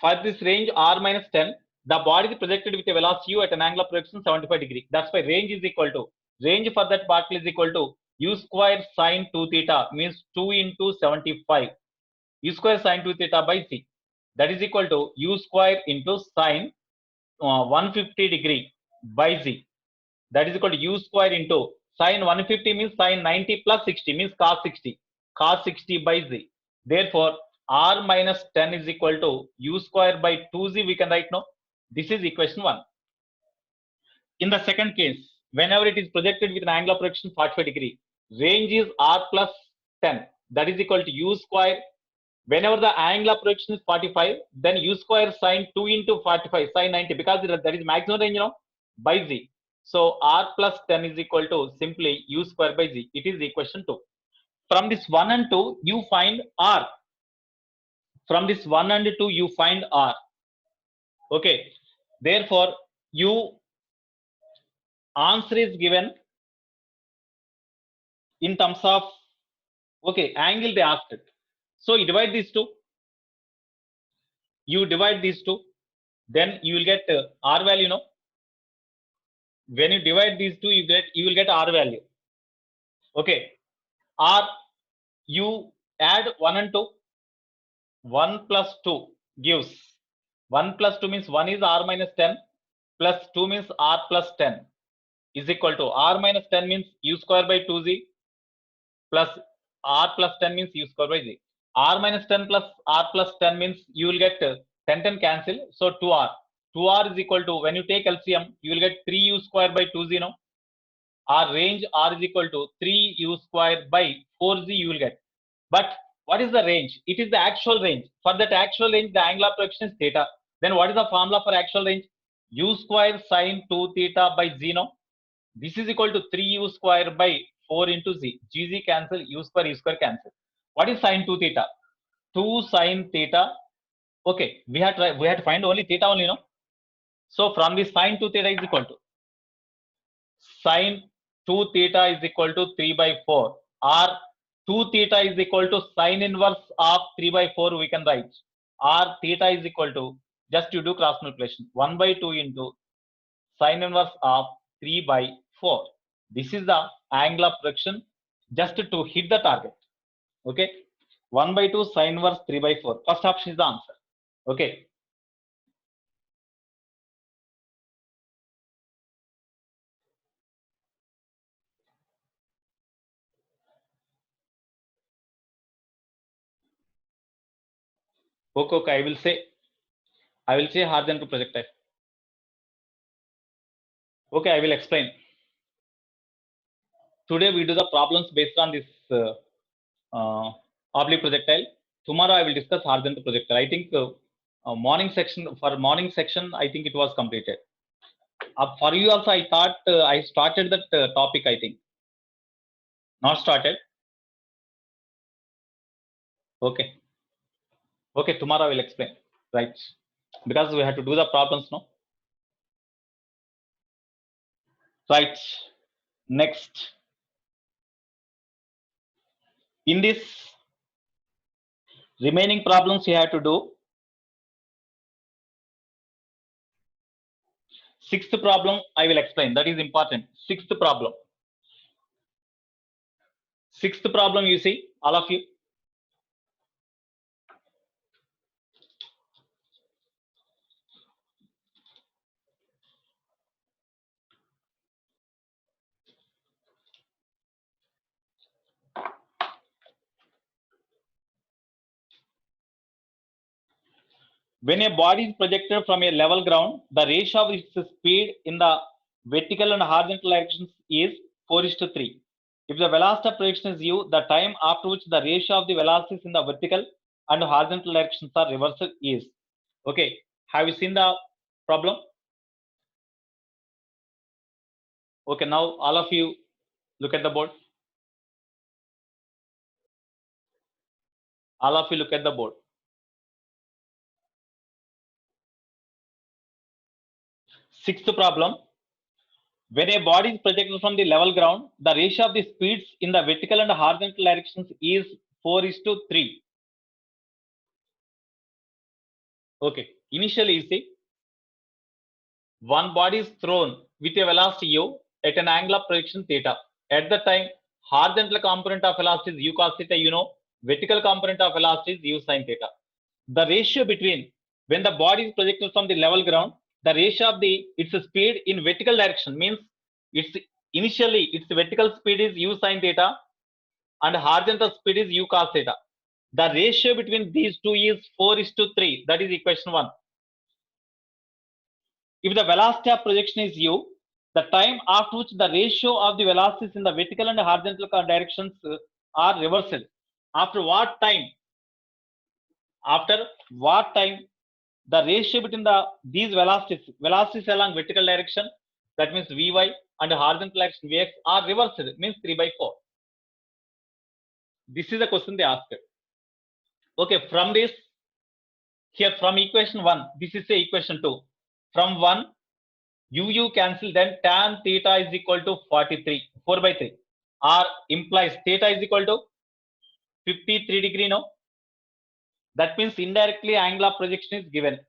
Speaker 1: For this range r minus 10, the body is projected with a velocity u at an angle of projection 75 degree. That's why range is equal to, range for that particle is equal to u square sine 2 theta, means 2 into 75. U square sine 2 theta by c. That is equal to u square into sine 150 degree by z. That is equal to u square into sine 150 means sine 90 plus 60 means cos 60. Cos 60 by z. Therefore, r minus 10 is equal to u square by 2z we can write now. This is equation 1. In the second case, whenever it is projected with an angle of projection 45 degree, range is r plus 10. That is equal to u square. Whenever the angle of projection is 45, then u square sine 2 into 45 sine 90, because that is maximum range, by z. So r plus 10 is equal to simply u square by z. It is equation 2. From this 1 and 2, you find r. From this 1 and 2, you find r. Okay. Therefore, answer is given in terms of, okay, angle they asked it. So you divide these two. You divide these two, then you will get r value, When you divide these two, you will get r value. Okay, r, you add 1 and 2. 1 plus 2 gives 1 plus 2 means 1 is r minus 10 plus 2 means r plus 10 is equal to r minus 10 means u square by 2z plus r plus 10 means u square by z. R minus 10 plus r plus 10 means you will get 10 cancel. So 2r. 2r is equal to, when you take LCM, you will get 3u square by 2z. Our range r is equal to 3u square by 4z you will get. But what is the range? It is the actual range. For that actual range, the angle of projection is theta. Then what is the formula for actual range? U square sine 2 theta by z. This is equal to 3u square by 4 into z. Gz cancel, u square cancel. What is sine 2 theta? 2 sine theta. Okay, we had to find only theta only, So from the sine 2 theta is equal to sine 2 theta is equal to 3 by 4, or 2 theta is equal to sine inverse of 3 by 4 we can write, or theta is equal to, just you do cross multiplication, 1 by 2 into sine inverse of 3 by 4. This is the angle of projection just to hit the target. Okay, 1 by 2 sine inverse 3 by 4. First option is the answer. Okay. Okay, I will say horizontal projectile. Okay, I will explain. Today we do the problems based on this oblique projectile. Tomorrow I will discuss horizontal projectile. I think morning section, I think it was completed. For you also, I thought I started that topic. I think not started. Okay. Okay, tomorrow I will explain. Right, because we have to do the problems now. Right. Next, in this remaining problems you have to do. Sixth problem I will explain. That is important. Sixth problem. Sixth problem, you see, all of you. When a body is projected from a level ground, the ratio of its speed in the vertical and horizontal directions is 4:3. If the velocity of projection is u, the time after which the ratio of the velocities in the vertical and horizontal directions are reversed is. Okay, have you seen the problem? Okay, now all of you look at the board. All of you look at the board. Sixth problem. When a body is projected from the level ground, the ratio of the speeds in the vertical and horizontal directions is 4:3. Okay, initially you see, one body is thrown with a velocity u at an angle of projection theta. At the time, horizontal component of velocity is u cos theta, you know, vertical component of velocity is u sin theta. The ratio between when the body is projected from the level ground, the ratio of its speed in vertical direction means its vertical speed is u sin theta and horizontal speed is u cos theta. The ratio between these two is 4:3. That is equation 1. If the velocity of projection is u, the time after which the ratio of the velocities in the vertical and horizontal directions are reversed. After what time? After what time the ratio between these velocities along vertical direction, that means Vy, and horizontal direction Vx are reversed, means 3/4. This is the question they asked. Okay, from this, here from equation 1, this is the equation 2. From 1, u cancel, then tan theta is equal to 4/3, or implies theta is equal to 53 degree, no? That means indirectly angle of projection is given.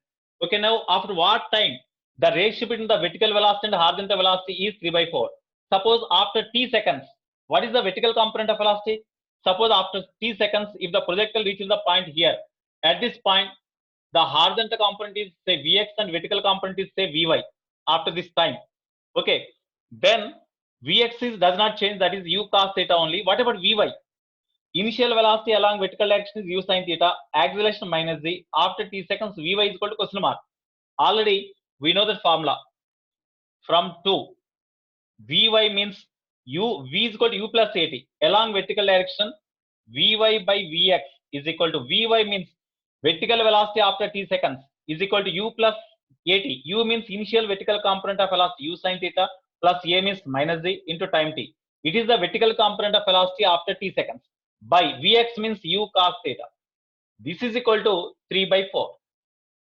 Speaker 1: Okay, now after what time the ratio between the vertical velocity and horizontal velocity is 3/4. Suppose after t seconds, what is the vertical component of velocity? Suppose after t seconds, if the projectile reaches the point here, at this point, the horizontal component is say Vx and vertical component is say Vy after this time. Okay, then Vx does not change, that is u cos theta only. What about Vy? Initial velocity along vertical direction is u sin theta, acceleration minus z. After t seconds, Vy is equal to question mark. Already we know that formula from 2. Vy means u, v is equal to u plus at. Along vertical direction, Vy by Vx is equal to, Vy means vertical velocity after t seconds is equal to u plus at. U means initial vertical component of velocity u sin theta, plus a means minus z into time t. It is the vertical component of velocity after t seconds, by Vx means u cos theta. This is equal to 3/4.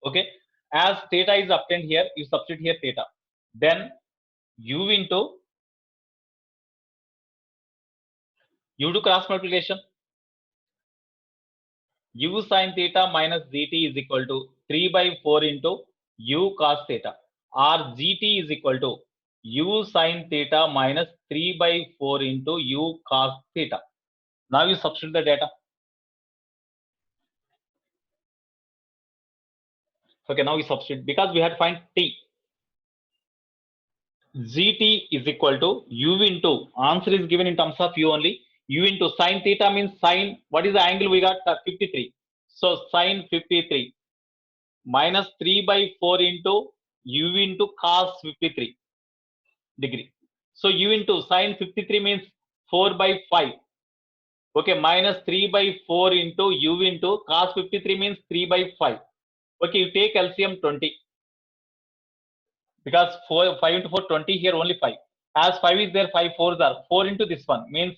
Speaker 1: Okay, As theta is obtained here, you substitute here theta. Then u into u do cross multiplication. U sin theta minus gt is equal to 3 by 4 into u cos theta, or gt is equal to u sin theta minus 3 by 4 into u cos theta. Now you substitute the data. Okay, now we substitute because we had to find t. Gt is equal to u into, answer is given in terms of u only. U into sin theta means sin, what is the angle we got? 53. So sin 53 minus 3 by 4 into u into cos 53 degree. So u into sin 53 means 4 by 5. Okay, minus 3 by 4 into u into cos 53 means 3 by 5. Okay, you take LCM 20. Because 5 into 4, 20, here only 5. As 5 is there, 5 4s are 4 into this one means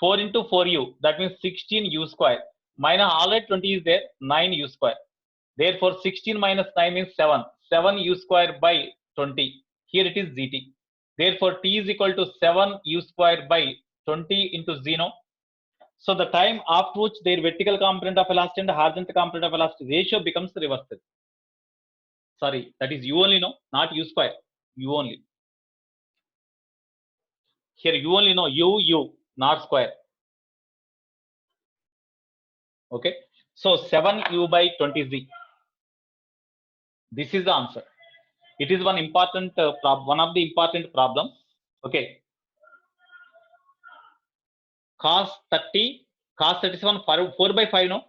Speaker 1: 4 into 4u, that means 16 u square. Minus already 20 is there, 9 u square. Therefore 16 minus 9 means 7. 7 u square by 20. Here it is gt. Therefore t is equal to 7 u square by 20 into zeno. So the time after which their vertical component of velocity and horizontal component of velocity ratio becomes reversed. Sorry, that is u only, no, not u square, u only. Here u only, no, u, not square. Okay, so 7u by 20z. This is the answer. It is one important one of the important problem. Okay, cos 30, cos 37, 4 by 5, no,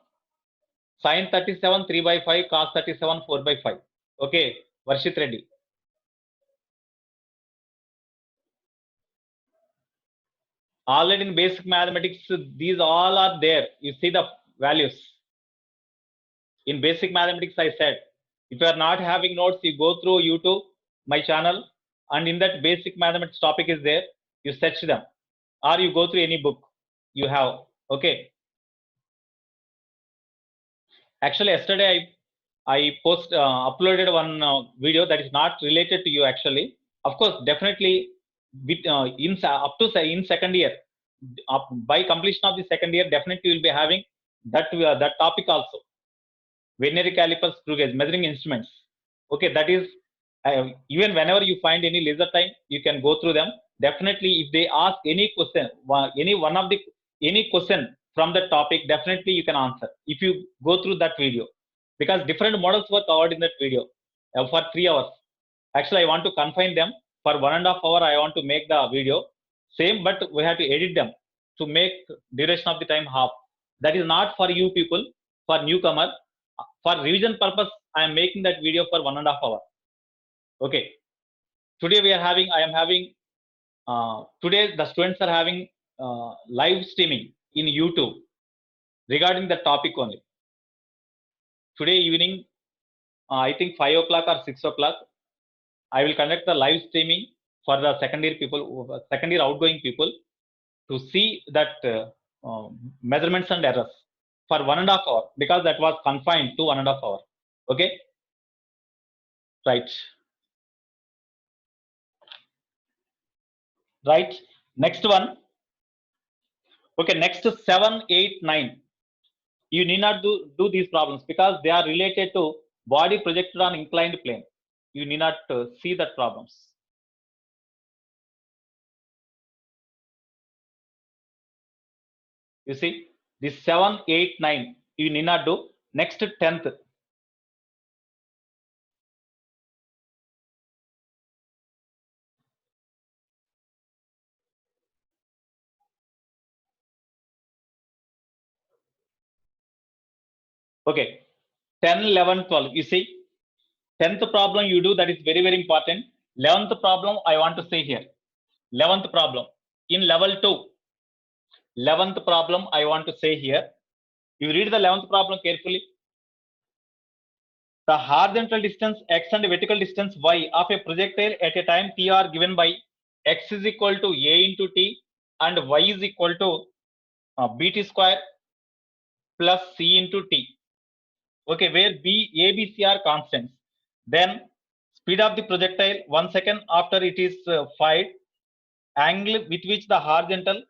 Speaker 1: sin 37, 3 by 5, cos 37, 4 by 5. Okay, Varshit Reddy. Already in basic mathematics, these all are there. You see the values. In basic mathematics, I said, if you are not having notes, you go through YouTube, my channel, and in that basic mathematics topic is there. You search them, or you go through any book you have. Okay. Actually, yesterday I uploaded one video that is not related to you. Actually, of course, definitely, with up to in second year, by completion of the second year, definitely you will be having that topic also. Vernier calipers, screw gauge, measuring instruments. Okay, that is even whenever you find any leisure time, you can go through them. Definitely, if they ask any question, any question from the topic, definitely you can answer if you go through that video, because different models were covered in that video for 3 hours. Actually, I want to confine them for 1.5 hours. I want to make the video same, but we have to edit them to make duration of the time half. That is not for you people, for newcomer. For revision purpose, I am making that video for 1.5 hours. Okay. Today today the students are having live streaming in YouTube regarding the topic only. Today evening, I think 5 o'clock or 6 o'clock, I will conduct the live streaming for the second year people, second year outgoing people, to see that measurements and errors for 1.5 hours, because that was confined to 1.5 hours. Okay, right. Next one. Okay, next 7, 8, 9. You need not do these problems because they are related to body projected on inclined plane. You need not see that problems. You see, this 7, 8, 9, you need not do. Next 10th. Okay, 10, 11, 12. You see, 10th problem you do, that is very, very important. 11th problem I want to say here. 11th problem in level 2. 11th problem I want to say here. You read the 11th problem carefully. The horizontal distance x and vertical distance y of a projectile at a time t are given by x is equal to a into t and y is equal to bt square plus c into t. Okay, where a, b, c are constants. Then speed of the projectile 1 second after it is fired, angle with which the horizontal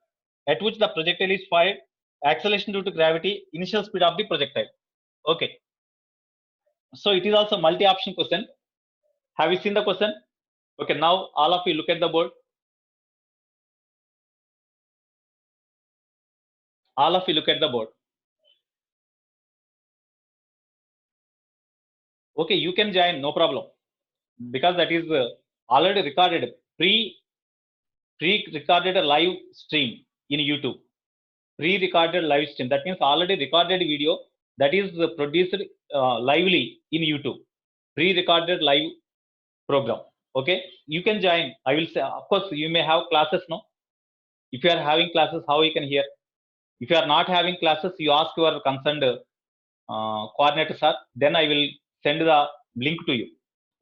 Speaker 1: at which the projectile is fired, acceleration due to gravity, initial speed of the projectile. Okay. So it is also multi-option question. Have you seen the question? Okay, now all of you look at the board. All of you look at the board. Okay, you can join, no problem, because that is already recorded, pre-recorded live stream in YouTube. Pre-recorded live stream. That means already recorded video that is produced lively in YouTube. Pre-recorded live program. Okay, you can join. I will say, of course, you may have classes, no? If you are having classes, how you can hear? If you are not having classes, you ask your concerned coordinator, sir. Then I will send the link to you.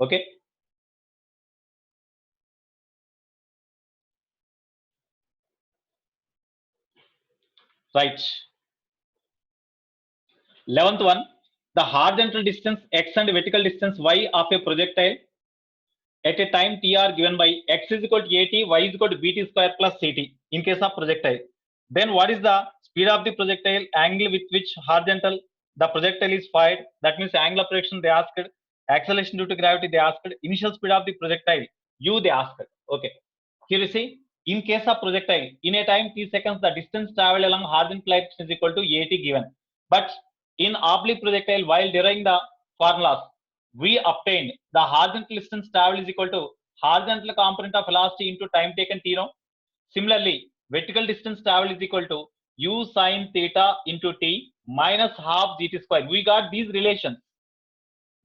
Speaker 1: Okay. Right. 11th one, the horizontal distance x and vertical distance y of a projectile at a time t are given by x is equal to at, y is equal to bt square plus ct in case of projectile. Then what is the speed of the projectile, angle with which horizontal the projectile is fired? That means angle of projection they asked, acceleration due to gravity they asked, initial speed of the projectile u they asked. Okay. Here you see, in case of projectile, in a time t seconds, the distance traveled along horizontal axis is equal to at given. But in oblique projectile, while deriving the formulas, we obtained the horizontal distance traveled is equal to horizontal component of velocity into time taken t. No? Similarly, vertical distance traveled is equal to u sine theta into t minus half gt square. We got these relations.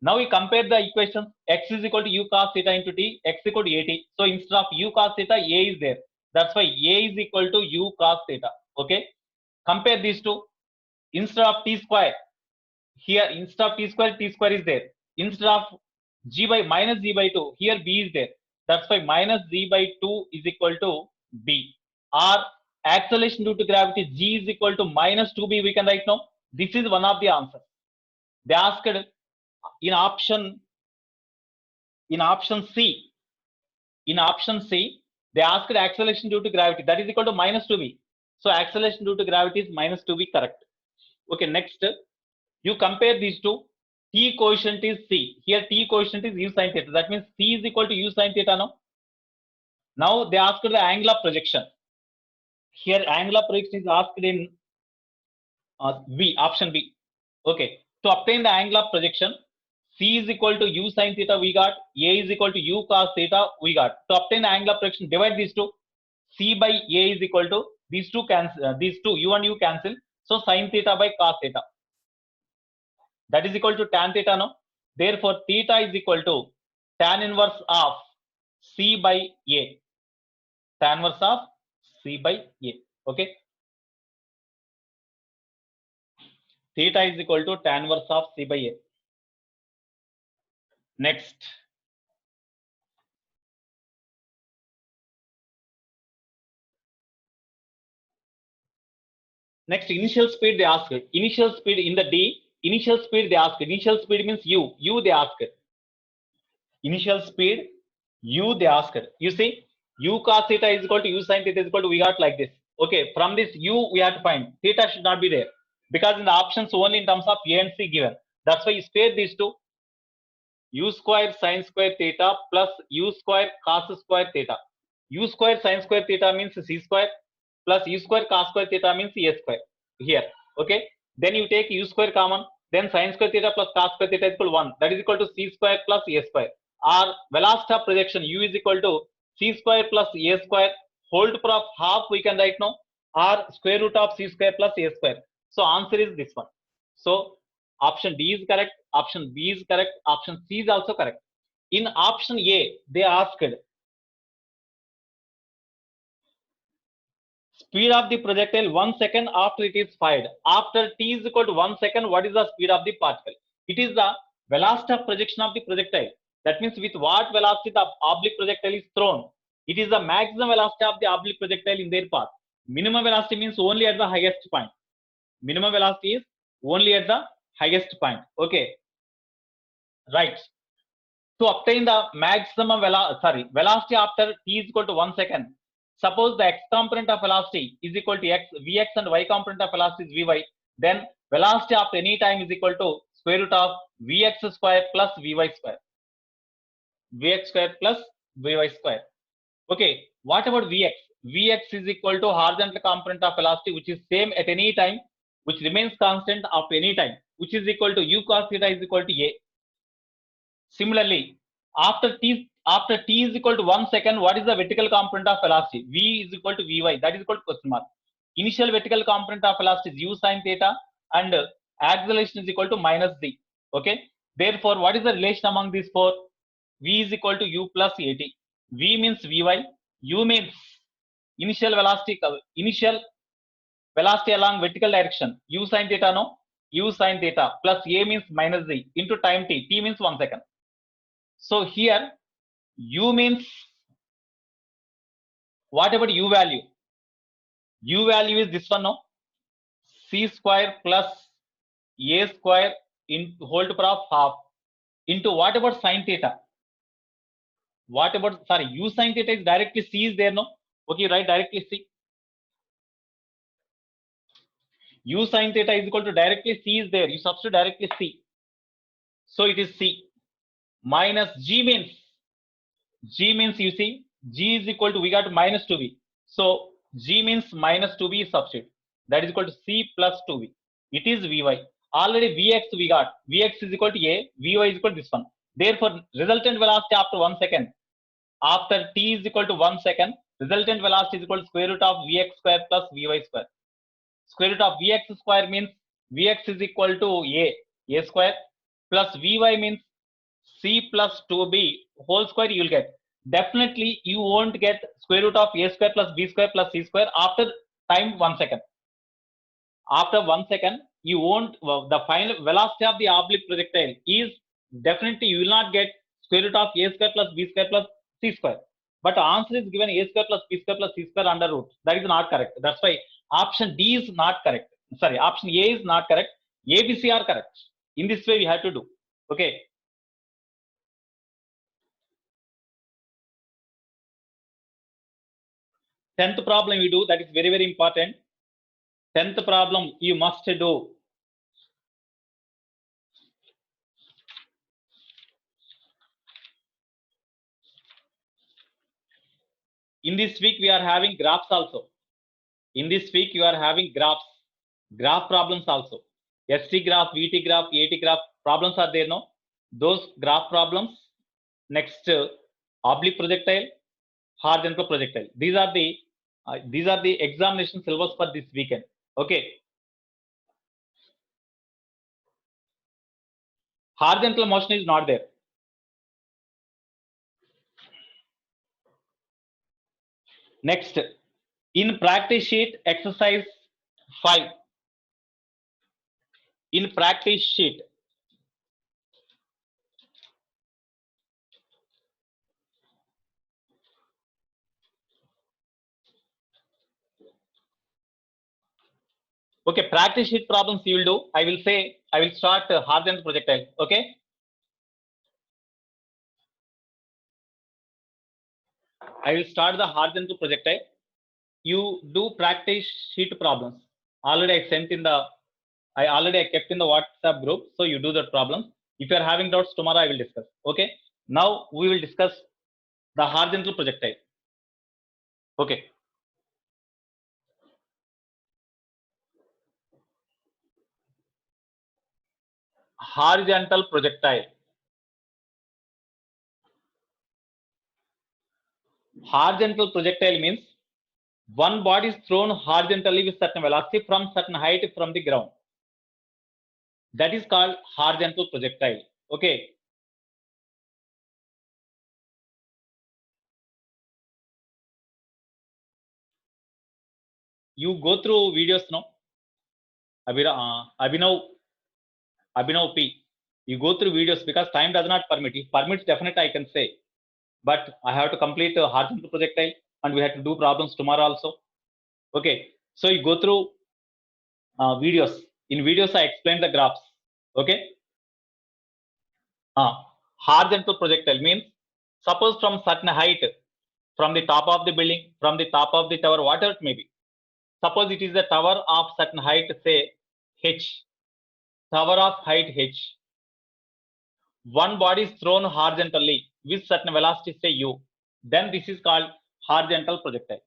Speaker 1: Now we compare the equations. X is equal to u cos theta into t, x equal to at. So instead of u cos theta, a is there. That's why a is equal to u cos theta. Okay. Compare these two. Instead of t square, here instead of t square is there. Instead of g by minus g by 2, here b is there. That's why minus g by 2 is equal to b. Or acceleration due to gravity, g is equal to minus 2b, we can write now. This is one of the answers. They asked in option C, they asked acceleration due to gravity, that is equal to minus 2b. So acceleration due to gravity is minus 2b, correct. Okay, next, you compare these two. T coefficient is C. Here T coefficient is u sin theta. That means C is equal to u sin theta now. Now they asked the angle of projection. Here angle of projection is asked in B, option B. Okay, to obtain the angle of projection, C is equal to u sin theta we got, A is equal to u cos theta we got. To obtain the angle of projection, divide these two. C by A is equal to these two cancel, these two u and u cancel. So sin theta by cos theta. That is equal to tan theta now. Therefore, theta is equal to tan inverse of C by A. Tan inverse of C by A. Okay. Theta is equal to tan inverse of C by A. Next. Next, initial speed they asked. Initial speed in the D. Initial speed they asked. Initial speed means U. U they asked. Initial speed U they asked. You see, U cos theta is equal to U sin theta is equal to, we got like this. Okay, from this U we have to find. Theta should not be there, because in the options only in terms of A and C given. That's why you spare these two. U square sin square theta plus U square cos square theta. U square sin square theta means C square plus U square cos square theta means A square here. Okay. Then you take U square common. Then sin square theta plus cos square theta is equal to 1. That is equal to C square plus A square. Our velocity of projection U is equal to C square plus A square whole to power of half we can write now, or square root of C square plus A square. So answer is this one. So option D is correct, option B is correct, option C is also correct. In option A, they asked speed of the projectile 1 second after it is fired. After t is equal to 1 second, what is the speed of the particle? It is the velocity of projection of the projectile. That means with what velocity the oblique projectile is thrown. It is the maximum velocity of the oblique projectile in their path. Minimum velocity means only at the highest point. Minimum velocity is only at the highest point. Okay. Right. To obtain the maximum velocity after t is equal to 1 second. Suppose the x component of velocity is equal to x, vx, and y component of velocity is vy. Then velocity after any time is equal to square root of vx square plus vy square. Vx square plus vy square. Okay, what about vx? Vx is equal to horizontal component of velocity, which is same at any time, which remains constant of any time, which is equal to u cos theta is equal to a. Similarly, after t is equal to 1 second, what is the vertical component of velocity? V is equal to vy. That is equal to question mark. Initial vertical component of velocity is u sin theta, and acceleration is equal to minus z. Okay. Therefore, what is the relation among these four? V is equal to u plus at. V means vy. U means initial velocity along vertical direction. U sin theta, no? U sin theta plus a means minus z into time t. T means 1 second. So here u means, what about u value? U value is this one, no? C square plus a square into whole to power of half into what about sin theta? What about, u sin theta is directly C is there, no? Okay, right, directly C. U sin theta is equal to directly C is there. You substitute directly C. So it is C minus G means you see, G is equal to, we got minus 2V. So G means minus 2V substitute. That is equal to C plus 2V. It is Vy. Already Vx we got. Vx is equal to A. Vy is equal to this one. Therefore, resultant velocity after 1 second. After t is equal to 1 second, resultant velocity is equal to square root of Vx square plus Vy square. Square root of Vx square means Vx is equal to A square plus Vy means C plus 2B whole square you will get. Definitely you won't get square root of A square plus B square plus C square after time 1 second. After 1 second, you won't, the final velocity of the oblique projectile is definitely you will not get square root of A square plus B square plus C square. But answer is given A square plus B square plus C square under root. That is not correct. That's why option D is not correct. Sorry, option A is not correct. A, B, C are correct. In this way we have to do. Okay. Tenth problem you do, that is very, very important. 10th problem you must do. In this week we are having graphs also. In this week you are having graph problems also. ST graph, VT graph, AT graph problems are there, no? Those graph problems. Next, oblique projectile, horizontal projectile. These are the examination syllabus for this weekend. Okay. Horizontal motion is not there. Next, in practice sheet exercise 5. In practice sheet, okay, practice sheet problems you will do. I will start horizontal projectile. Okay. I will start the horizontal projectile. You do practice sheet problems. Already I kept in the WhatsApp group. So you do the problems. If you are having doubts, tomorrow I will discuss. Okay. Now we will discuss the horizontal projectile. Okay. Horizontal projectile. Horizontal projectile means one body is thrown horizontally with certain velocity from certain height from the ground. That is called horizontal projectile. Okay. You go through videos, no? Abhinav P. You go through videos because time does not permit. If permits, definitely I can say. But I have to complete a horizontal projectile and we have to do problems tomorrow also. Okay. So you go through videos. In videos, I explain the graphs. Okay. horizontal projectile means suppose from certain height, from the top of the building, from the top of the tower, whatever it may be. Suppose it is a tower of certain height, say h, tower of height h. One body is thrown horizontally with certain velocity, say u. Then this is called horizontal projectile.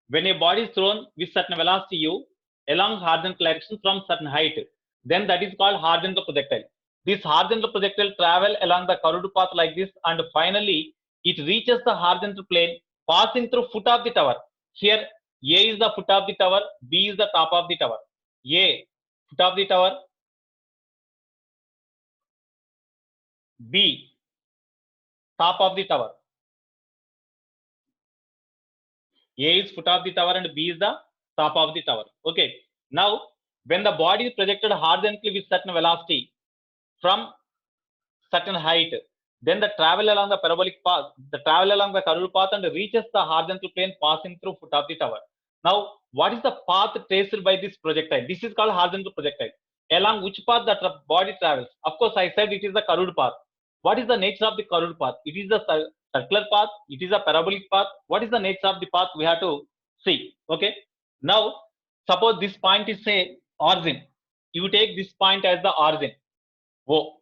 Speaker 1: When a body is thrown with certain velocity u along horizontal direction from certain height, then that is called horizontal projectile. This horizontal projectile travel along the curved path like this, and finally it reaches the horizontal plane passing through foot of the tower. Here A is the foot of the tower, B is the top of the tower. A, foot of the tower, B, top of the tower. A is foot of the tower and B is the top of the tower. Okay. Now, when the body is projected horizontally with certain velocity from certain height, then the travel along the parabolic path, the travel along the curved path and reaches the horizontal plane passing through foot of the tower. Now, what is the path traced by this projectile? This is called horizontal projectile. Along which path the body travels? Of course, I said it is the curved path. What is the nature of the curved path? It is the circular path. It is a parabolic path. What is the nature of the path? We have to see. Okay. Now, suppose this point is, say, origin. You take this point as the origin. O.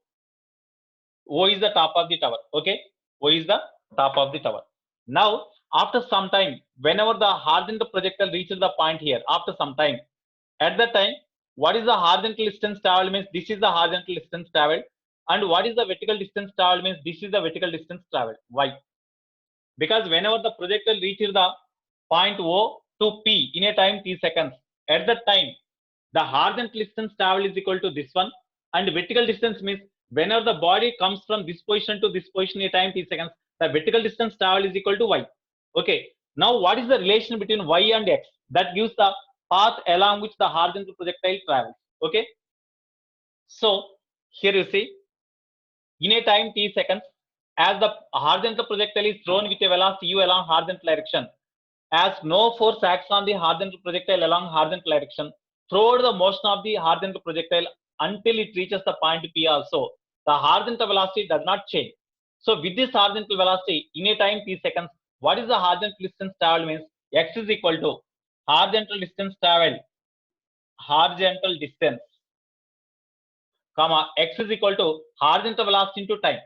Speaker 1: O is the top of the tower. Okay. O is the top of the tower. Now, after some time, whenever the horizontal projectile reaches the point here, after some time, at that time, what is the horizontal distance traveled means this is the horizontal distance traveled, and what is the vertical distance traveled means this is the vertical distance traveled. Why? Because whenever the projectile reaches the point O to P in a time t seconds, at that time, the horizontal distance traveled is equal to this one, and vertical distance means whenever the body comes from this position to this position in a time t seconds, the vertical distance traveled is equal to y. Okay. Now, what is the relation between y and x? That gives the path along which the horizontal projectile travels. Okay. So, here you see, in a time t seconds, as the horizontal projectile is thrown with a velocity u along horizontal direction, as no force acts on the horizontal projectile along horizontal direction, throughout the motion of the horizontal projectile until it reaches the point P also, the horizontal velocity does not change. So with this horizontal velocity in a time t seconds, what is the horizontal distance traveled means x is equal to horizontal distance traveled, horizontal distance, comma, x is equal to horizontal velocity into time.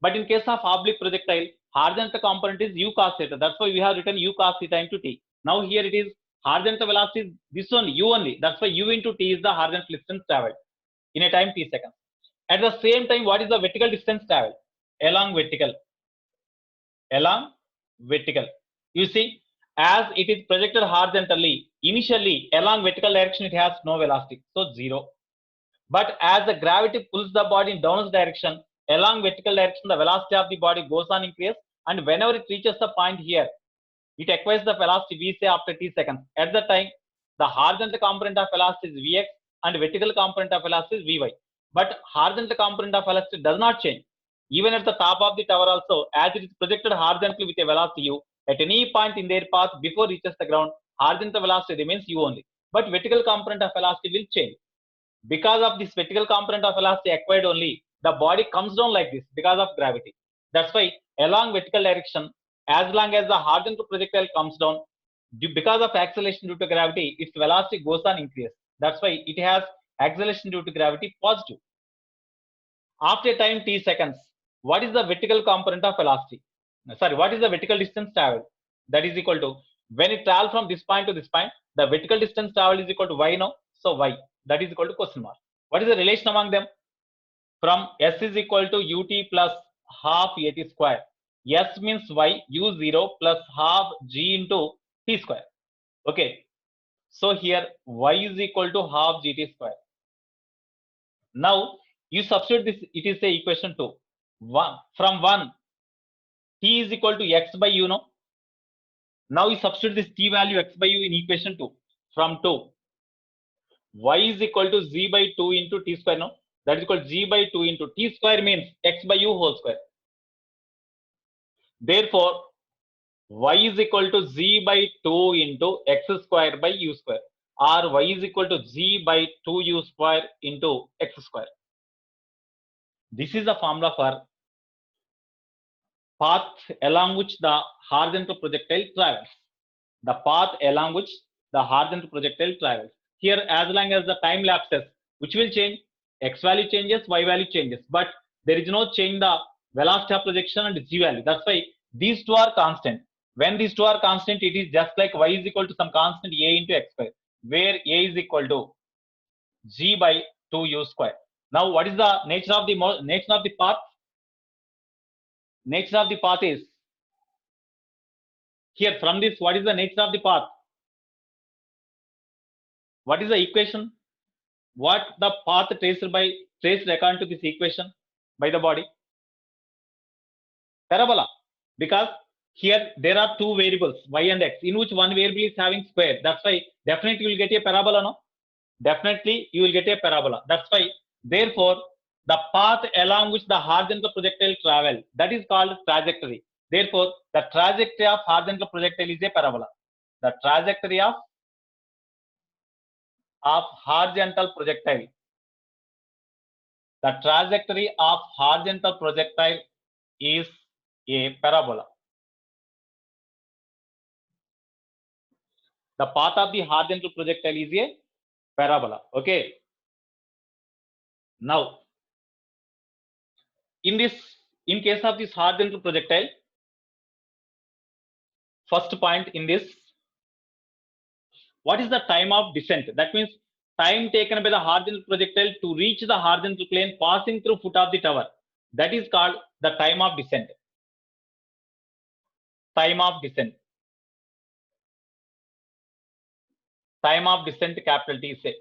Speaker 1: But in case of oblique projectile, horizontal component is u cos theta. That's why we have written u cos theta into t. Now here it is horizontal velocity is this one u only. That's why u into t is the horizontal distance traveled in a time t seconds. At the same time, what is the vertical distance traveled? Along vertical. Along vertical. You see, as it is projected horizontally, initially along vertical direction it has no velocity, so 0. But as the gravity pulls the body in downward direction, along vertical direction, the velocity of the body goes on increase, and whenever it reaches the point here, it acquires the velocity v say after t seconds. At that time, the horizontal component of velocity is vx and vertical component of velocity is vy. But horizontal component of velocity does not change. Even at the top of the tower also, as it is projected horizontally with a velocity u, at any point in their path before it reaches the ground, horizontal velocity remains u only. But vertical component of velocity will change. Because of this vertical component of velocity acquired only, the body comes down like this because of gravity. That's why along vertical direction, as long as the horizontal projectile comes down, because of acceleration due to gravity, its velocity goes on increase. That's why it has acceleration due to gravity positive. After time t seconds, what is the vertical component of velocity? Sorry, what is the vertical distance traveled? That is equal to, when it travels from this point to this point, the vertical distance traveled is equal to y now. So y, that is equal to question mark. What is the relation among them? From s is equal to ut plus half at square. S means y, u0 plus half g into t square. Okay. So here y is equal to half gt square. Now you substitute this, it is a equation 2. From 1, t is equal to x by u, no? Now you substitute this t value x by u in equation 2. From 2, y is equal to z by 2 into t square, no? That is equal to g by 2 into t square means x by u whole square. Therefore, y is equal to z by 2 into x square by u square, or y is equal to z by 2u square into x square. This is the formula for path along which the horizontal projectile travels. The path along which the horizontal projectile travels. Here, as long as the time lapses, which will change? X value changes, Y value changes, but there is no change in the velocity of projection and G value. That's why these two are constant. When these two are constant, it is just like Y is equal to some constant A into X square, where A is equal to G by 2U square. Now, what is the nature of the path? Nature of the path is here. From this, what is the nature of the path? What is the equation? What the path traced according to this equation by the body? Parabola. Because here there are two variables, y and x, in which one variable is having square. That's why definitely you will get a parabola, no? Definitely you will get a parabola. That's why, therefore, the path along which the horizontal projectile travel, that is called trajectory. Therefore, the trajectory of horizontal projectile is a parabola. The trajectory of horizontal projectile. The trajectory of horizontal projectile is a parabola. The path of the horizontal projectile is a parabola. Okay. Now, in case of this horizontal projectile, first point in this, what is the time of descent? That means time taken by the horizontal projectile to reach the horizontal plane passing through foot of the tower. That is called the time of descent. Time of descent. Time of descent, capital T say.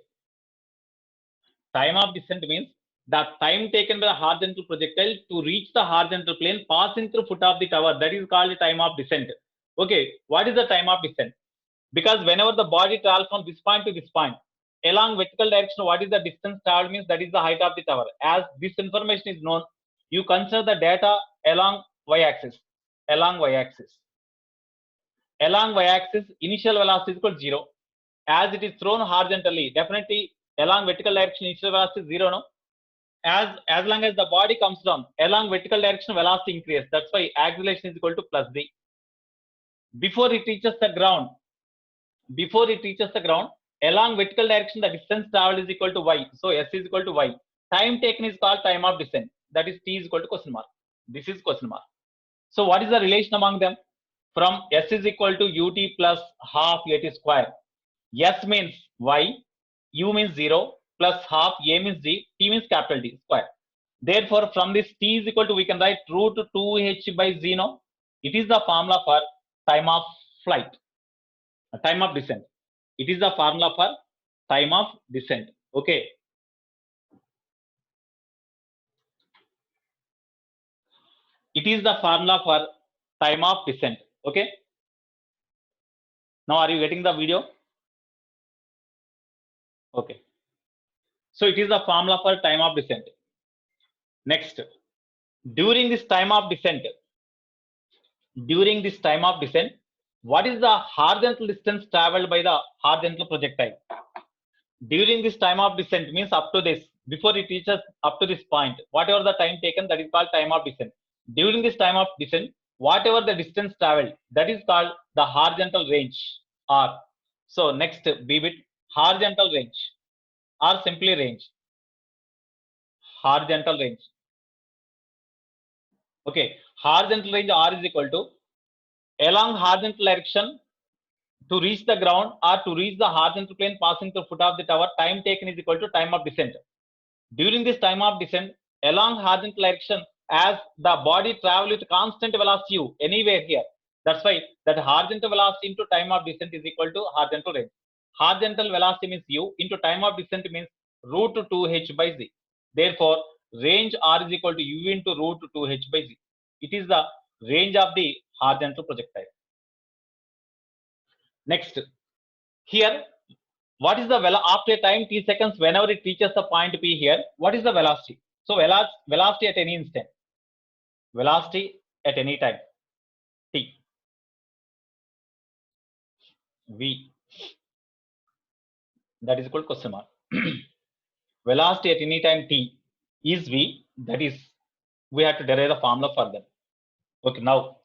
Speaker 1: Time of descent means the time taken by the horizontal projectile to reach the horizontal plane passing through foot of the tower. That is called the time of descent. Okay, what is the time of descent? Because whenever the body travels from this point to this point, along vertical direction, what is the distance traveled means that is the height of the tower. As this information is known, you consider the data along y-axis. Along y-axis. Along y-axis, initial velocity is equal to 0. As it is thrown horizontally, definitely along vertical direction, initial velocity is 0, no? As long as the body comes down, along vertical direction, velocity increases. That's why acceleration is equal to plus v. Before it reaches the ground, along vertical direction, the distance traveled is equal to y. So s is equal to y. Time taken is called time of descent. That is t is equal to question mark. This is question mark. So what is the relation among them? From s is equal to ut plus half at square. S means y, u means 0, plus half, a means g, t means capital T square. Therefore, from this t is equal to, we can write root 2h by z, no? It is the formula for time of flight, time of descent. It is the formula for time of descent. Okay. It is the formula for time of descent. Okay. Now, are you getting the video? Okay. So it is the formula for time of descent. Next, during this time of descent, what is the horizontal distance traveled by the horizontal projectile? During this time of descent means up to this, before it reaches up to this point, whatever the time taken, that is called time of descent. During this time of descent, whatever the distance traveled, that is called the horizontal range, R. So next, be with horizontal range, or simply range. Horizontal range. Okay, horizontal range R is equal to along horizontal direction to reach the ground or to reach the horizontal plane passing through foot of the tower, time taken is equal to time of descent. During this time of descent, along horizontal direction, as the body travel with constant velocity u anywhere here, that's why that horizontal velocity into time of descent is equal to horizontal range. Horizontal velocity means u into time of descent means root 2h by z. Therefore, range R is equal to u into root 2h by z. It is the range of the horizontal projectile. Next, here, what is the after a time t seconds, whenever it reaches the point P here, what is the velocity? So velocity at any instant, velocity at any time, t, v, that is equal to question mark. Velocity at any time t is v, that is, we have to derive the formula for that. Okay, now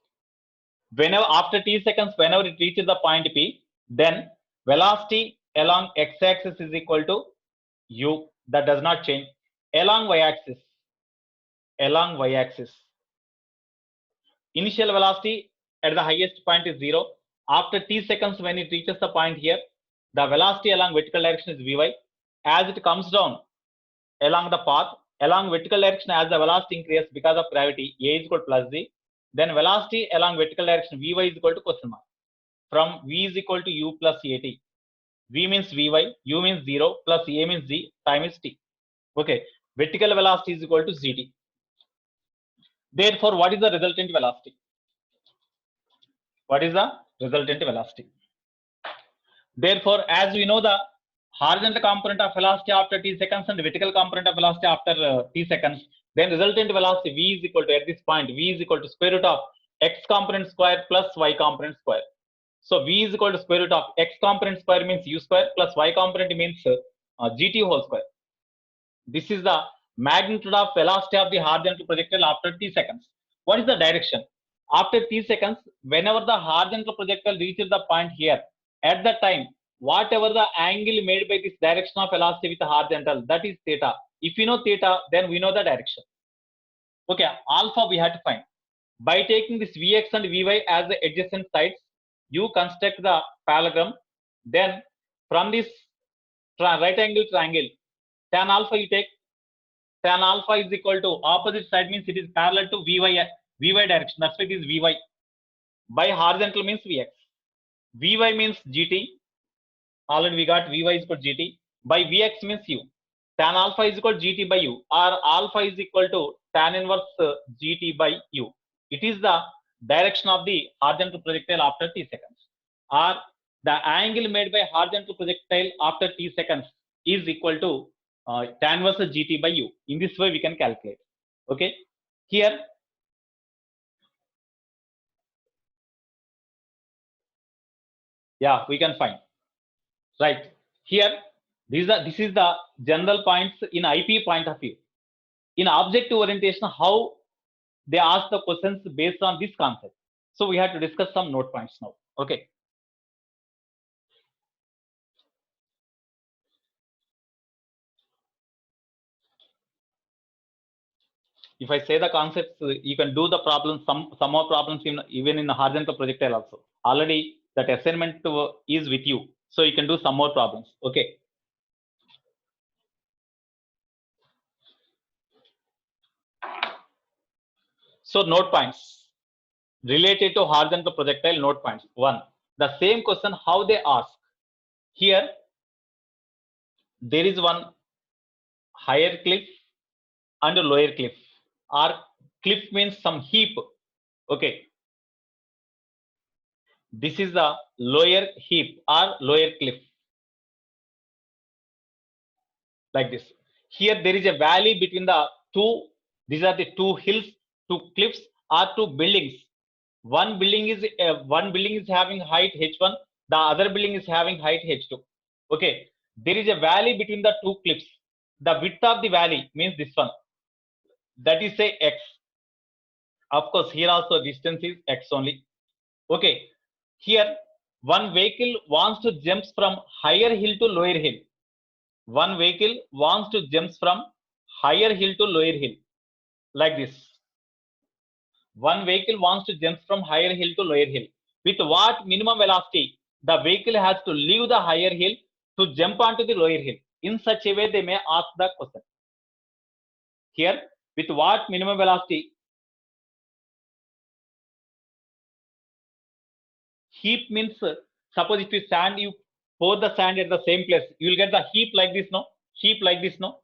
Speaker 1: whenever after t seconds, whenever it reaches the point P, then velocity along x-axis is equal to u. That does not change. Along y-axis, initial velocity at the highest point is 0. After t seconds, when it reaches the point here, the velocity along vertical direction is vy. As it comes down along the path, along vertical direction, as the velocity increases because of gravity, a is equal to plus z, then velocity along vertical direction vy is equal to question mark. From v is equal to u plus at. V means vy, u means 0, plus a means z, time is t. Okay, vertical velocity is equal to zt. Therefore, what is the resultant velocity? What is the resultant velocity? Therefore, as we know, the horizontal component of velocity after t seconds and vertical component of velocity after t seconds, then resultant velocity v is equal to, at this point, v is equal to square root of x component square plus y component square. So v is equal to square root of x component square means u square plus y component means gt whole square. This is the magnitude of velocity of the horizontal projectile after t seconds. What is the direction? After t seconds, whenever the horizontal projectile reaches the point here, at that time, whatever the angle made by this direction of velocity with the horizontal, that is theta. If we know theta, then we know the direction. Okay, alpha we have to find. By taking this Vx and Vy as the adjacent sides, you construct the parallelogram. Then from this right angle triangle, tan alpha you take. Tan alpha is equal to opposite side means it is parallel to Vy direction. That's why it is Vy. By horizontal means Vx. Vy means Gt. Already we got Vy is equal to Gt. By Vx means U. Tan alpha is equal to Gt by U, or alpha is equal to tan inverse Gt by U. It is the direction of the horizontal projectile after t seconds, or the angle made by horizontal projectile after t seconds is equal to tan inverse Gt by U. In this way we can calculate. Okay, here yeah we can find, right? Here this is the general points in IP point of view. In objective orientation, how they ask the questions based on this concept. So we have to discuss some note points now. Okay. If I say the concepts, you can do the problems, some more problems even in the horizontal projectile also. Already that assignment is with you. So you can do some more problems. Okay. So note points related to horizontal projectile. Note points. 1. The same question how they ask. Here there is one higher cliff and a lower cliff. Or cliff means some heap. Okay. This is the lower heap or lower cliff. Like this. Here there is a valley between the two. These are the two hills, two cliffs, or two buildings. One building is having height h1. The other building is having height h2. Okay. There is a valley between the two cliffs. The width of the valley means this one. That is say x. Of course, here also distance is x only. Okay. Here one vehicle wants to jump from higher hill to lower hill. One vehicle wants to jump from higher hill to lower hill. Like this. One vehicle wants to jump from higher hill to lower hill. With what minimum velocity the vehicle has to leave the higher hill to jump onto the lower hill? In such a way, they may ask the question. Here, with what minimum velocity? Heap means, suppose if you sand, you pour the sand at the same place, you will get the heap like this, no? Heap like this, no?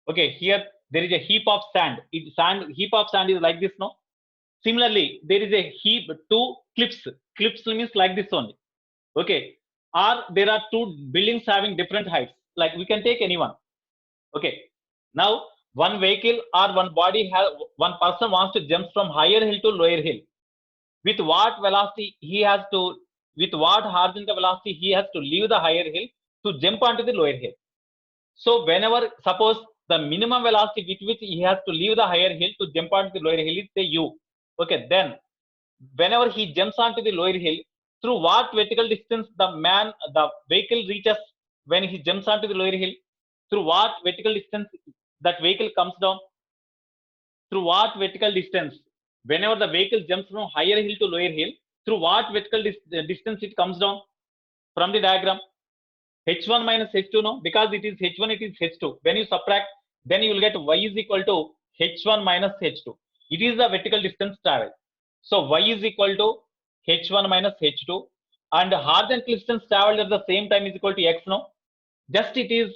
Speaker 1: Okay, here there is a heap of sand. Heap of sand is like this, no? Similarly, there is a heap, two cliffs. Cliffs means like this only. Okay. Or there are two buildings having different heights. Like we can take anyone. Okay. Now, one vehicle or one one person wants to jump from higher hill to lower hill. With what velocity he has to, with what horizontal velocity he has to leave the higher hill to jump onto the lower hill. So whenever, suppose the minimum velocity with which he has to leave the higher hill to jump onto the lower hill is say u. Okay, then whenever he jumps onto the lower hill, through what vertical distance the vehicle reaches when he jumps onto the lower hill? Through what vertical distance that vehicle comes down? Through what vertical distance? Whenever the vehicle jumps from higher hill to lower hill, through what vertical distance it comes down? From the diagram, h1 minus h2, no, because it is h1, it is h2. When you subtract, then you will get y is equal to h1 minus h2. It is the vertical distance traveled. So y is equal to h1 minus h2, and horizontal distance traveled at the same time is equal to x, no. Just it is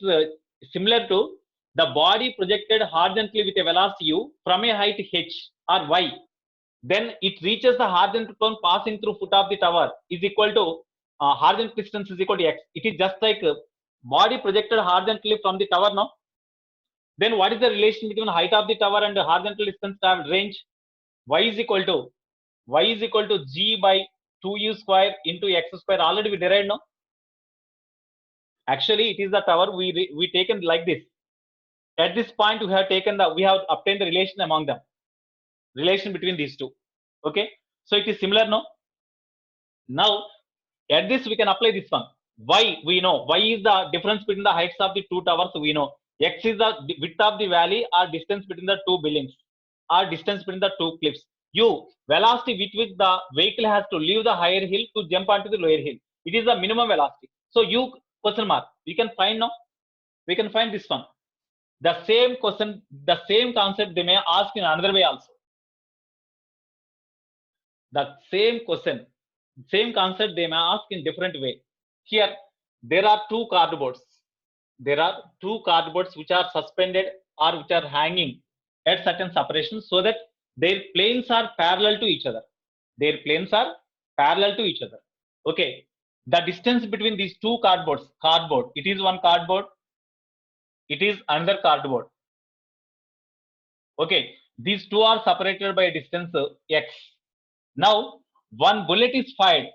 Speaker 1: similar to the body projected horizontally with a velocity u from a height h or y, then it reaches the horizontal plane passing through foot of the tower is equal to horizontal distance is equal to x. It is just like body projected horizontally from the tower now. Then what is the relation between height of the tower and the horizontal distance traveled range? Y is equal to g by 2u square into x square. Already we derived now. Actually, it is the tower we taken like this. At this point, we have obtained the relation among them, relation between these two. Okay, so it is similar now. Now, at this we can apply this one. Y we know. Y is the difference between the heights of the two towers. We know. X is the width of the valley or distance between the two buildings or distance between the two cliffs. U, velocity with which the vehicle has to leave the higher hill to jump onto the lower hill. It is the minimum velocity. So U question mark. We can find now. We can find this one. The same question, the same concept they may ask in another way also. The same question, same concept they may ask in different way. Here, there are two cardboards. There are two cardboards which are suspended or which are hanging at certain separations so that their planes are parallel to each other. Their planes are parallel to each other. Okay. The distance between these two cardboard, it is one cardboard, it is another cardboard. Okay. These two are separated by a distance x. Now, one bullet is fired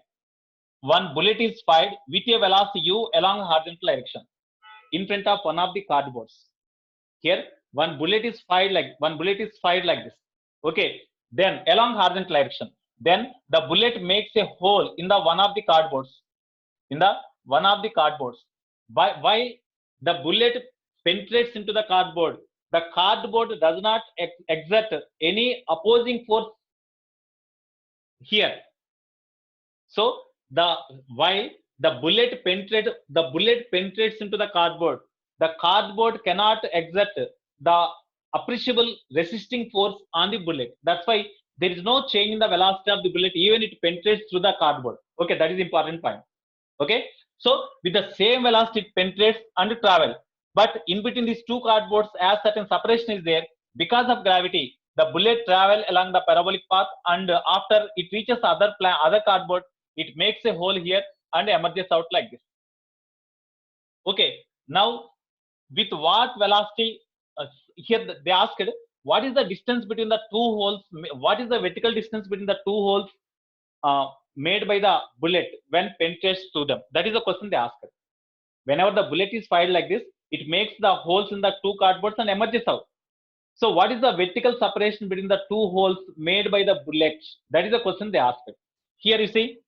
Speaker 1: with a velocity u along horizontal direction in front of one of the cardboards. Here, one bullet is fired like this. Okay, then along horizontal direction. Then the bullet makes a hole in the one of the cardboards. While the bullet penetrates into the cardboard does not exert any opposing force here. So while the bullet penetrates into the cardboard cannot exert the appreciable resisting force on the bullet. That's why there is no change in the velocity of the bullet, even it penetrates through the cardboard. Okay, that is important point. Okay, so with the same velocity it penetrates and travel, but in between these two cardboards, as certain separation is there, because of gravity, the bullet travel along the parabolic path, and after it reaches other cardboard, it makes a hole here and emerges out like this. Okay, now with what velocity? Here they asked, what is the distance between the two holes? What is the vertical distance between the two holes made by the bullet when penetrates through them? That is the question they asked. Whenever the bullet is fired like this, it makes the holes in the two cardboards and emerges out. So what is the vertical separation between the two holes made by the bullet? That is the question they asked. Here you see,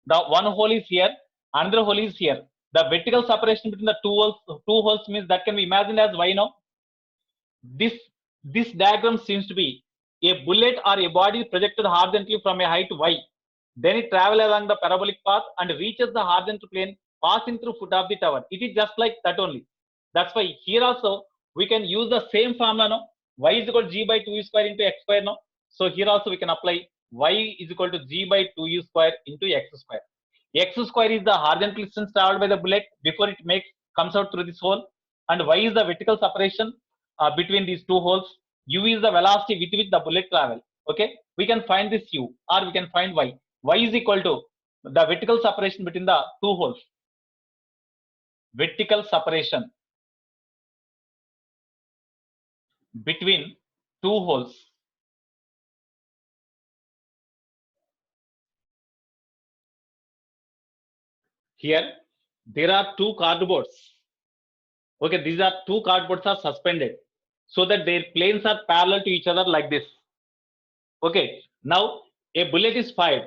Speaker 1: the one hole is here, another hole is here. The vertical separation between the two holes means that can be imagined as y now. This diagram seems to be a bullet or a body projected horizontally from a height y. Then it travels along the parabolic path and reaches the horizontal plane, passing through foot of the tower. It is just like that only. That's why here also we can use the same formula now. Y is equal to g by 2u square into x square now. So here also we can apply y is equal to g by 2u square into x square. X square is the horizontal distance traveled by the bullet before it comes out through this hole, and y is the vertical separation between these two holes. U is the velocity with which the bullet travel. Okay, we can find this u, or we can find y. Y is equal to the vertical separation between the two holes. Vertical separation between two holes. Here, there are two cardboards. Okay, these are two cardboards are suspended so that their planes are parallel to each other like this. Okay, Now a bullet is fired.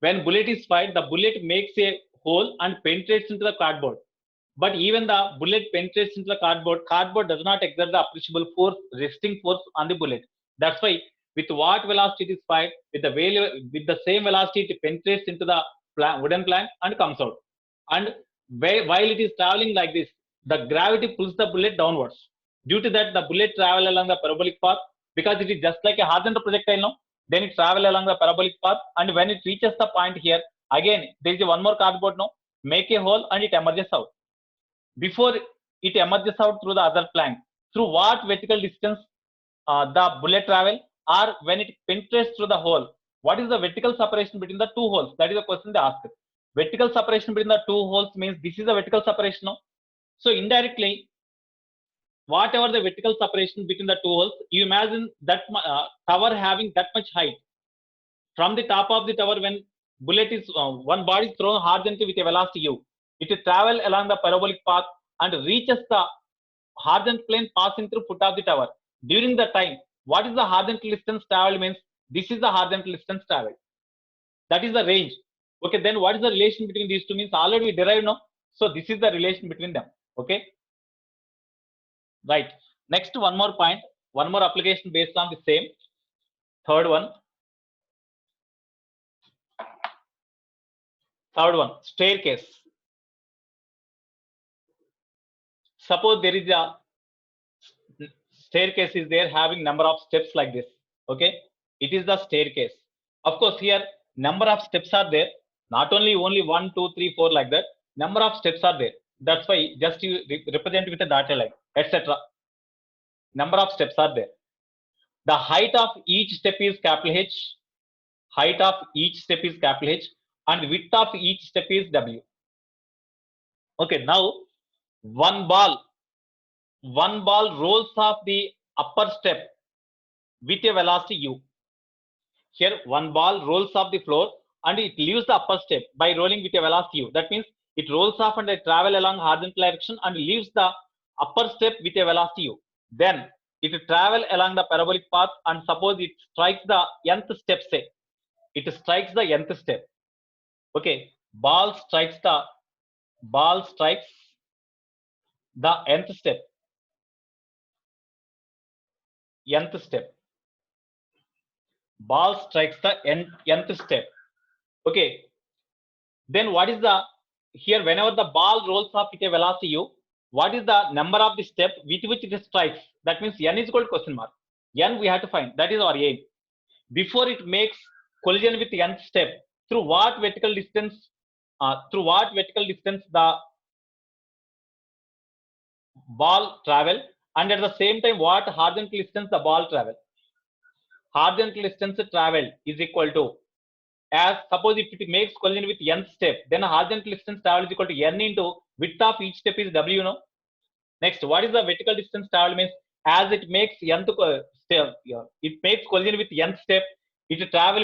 Speaker 1: When bullet is fired, the bullet makes a hole and penetrates into the cardboard. But even the bullet penetrates into the cardboard does not exert the appreciable force, resting force on the bullet. That's why with what velocity it is fired, with the same velocity it penetrates into the wooden plank and comes out. And while it is traveling like this, the gravity pulls the bullet downwards. Due to that, the bullet travel along the parabolic path, because it is just like a horizontal projectile now. Then it travel along the parabolic path, and when it reaches the point here, again there is one more cardboard now, make a hole and it emerges out. Before it emerges out through the other plank, through what vertical distance the bullet travel, or when it penetrates through the hole, what is the vertical separation between the two holes? That is the question they ask. Vertical separation between the two holes means this is the vertical separation now. So indirectly, whatever the vertical separation between the two holes, you imagine that tower having that much height. From the top of the tower, when bullet is one body is thrown horizontally with a velocity u, it will travel along the parabolic path and reaches the horizontal plane passing through foot of the tower. During the time, what is the horizontal distance traveled means this is the horizontal distance traveled. That is the range. Okay, then what is the relation between these two means already we derived now. So this is the relation between them. Okay, right. Next, one more point, one more application based on the same. Third one, staircase. Suppose there is a staircase is there having number of steps like this. Okay, it is the staircase. Of course, here number of steps are there, not only 1 2 3 4 like that, number of steps are there. That's why just you represent with a dotted line, etc. Number of steps are there. The height of each step is capital H, height of each step is capital H, and width of each step is W. Okay, now one ball rolls off the upper step with a velocity u. Here one ball rolls off the floor and it leaves the upper step by rolling with a velocity u. That means it rolls off and it travel along horizontal direction and leaves the upper step with a velocity u. Then it travel along the parabolic path, and suppose it strikes the nth step, say it strikes the nth step. Okay, ball strikes the nth step. Ball strikes the nth step. Okay, then what is the here, whenever the ball rolls off with a velocity u, what is the number of the step with which it strikes? That means n is equal to question mark. N we have to find, that is our aim. Before it makes collision with the nth step, through what vertical distance the ball travel, and at the same time what horizontal distance the ball travel. Horizontal distance traveled is equal to, as suppose if it makes collision with nth step, then horizontal distance traveled is equal to n into width of each step is w. No. Next, what is the vertical distance traveled means, as it makes nth step, it makes collision with nth step, it travel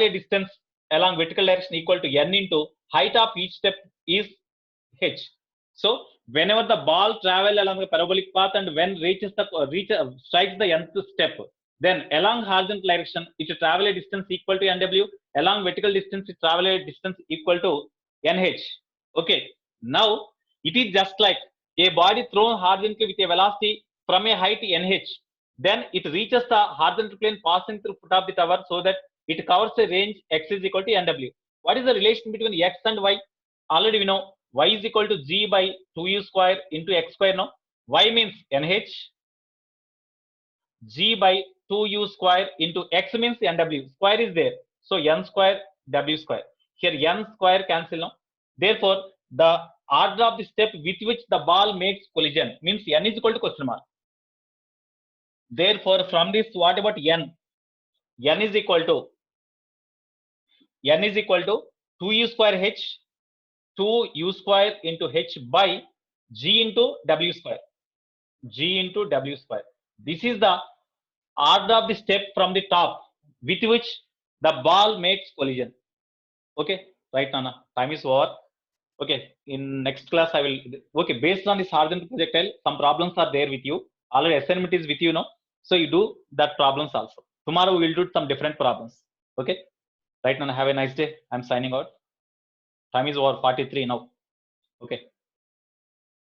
Speaker 1: a distance along vertical direction equal to n into height of each step is h. So whenever the ball travel along the parabolic path and when strikes the nth step, then along horizontal direction it travel a distance equal to nw, along vertical distance it travel a distance equal to nh. Okay, now it is just like a body thrown horizontally with a velocity from a height nh, then it reaches the horizontal plane passing through foot of the tower, so that it covers a range x is equal to nw. What is the relation between x and y? Already we know y is equal to g by 2u square into x square. No, y means nh, g by 2u square into x means nw, square is there, so n square w square. Here n square cancel. No, therefore the order of the step with which the ball makes collision means n is equal to question mark. Therefore from this, what about n? N is equal to 2u square h, 2u square into h by g into w square. This is the order of the step from the top with which the ball makes collision. Okay, right, Nana, time is over. Okay, in next class I will, okay, based on this horizontal projectile, some problems are there with you already, assignment is with you now, so you do that problems also. Tomorrow we will do some different problems. Okay. Right now, have a nice day. I'm signing out. Time is over 43 now. Okay.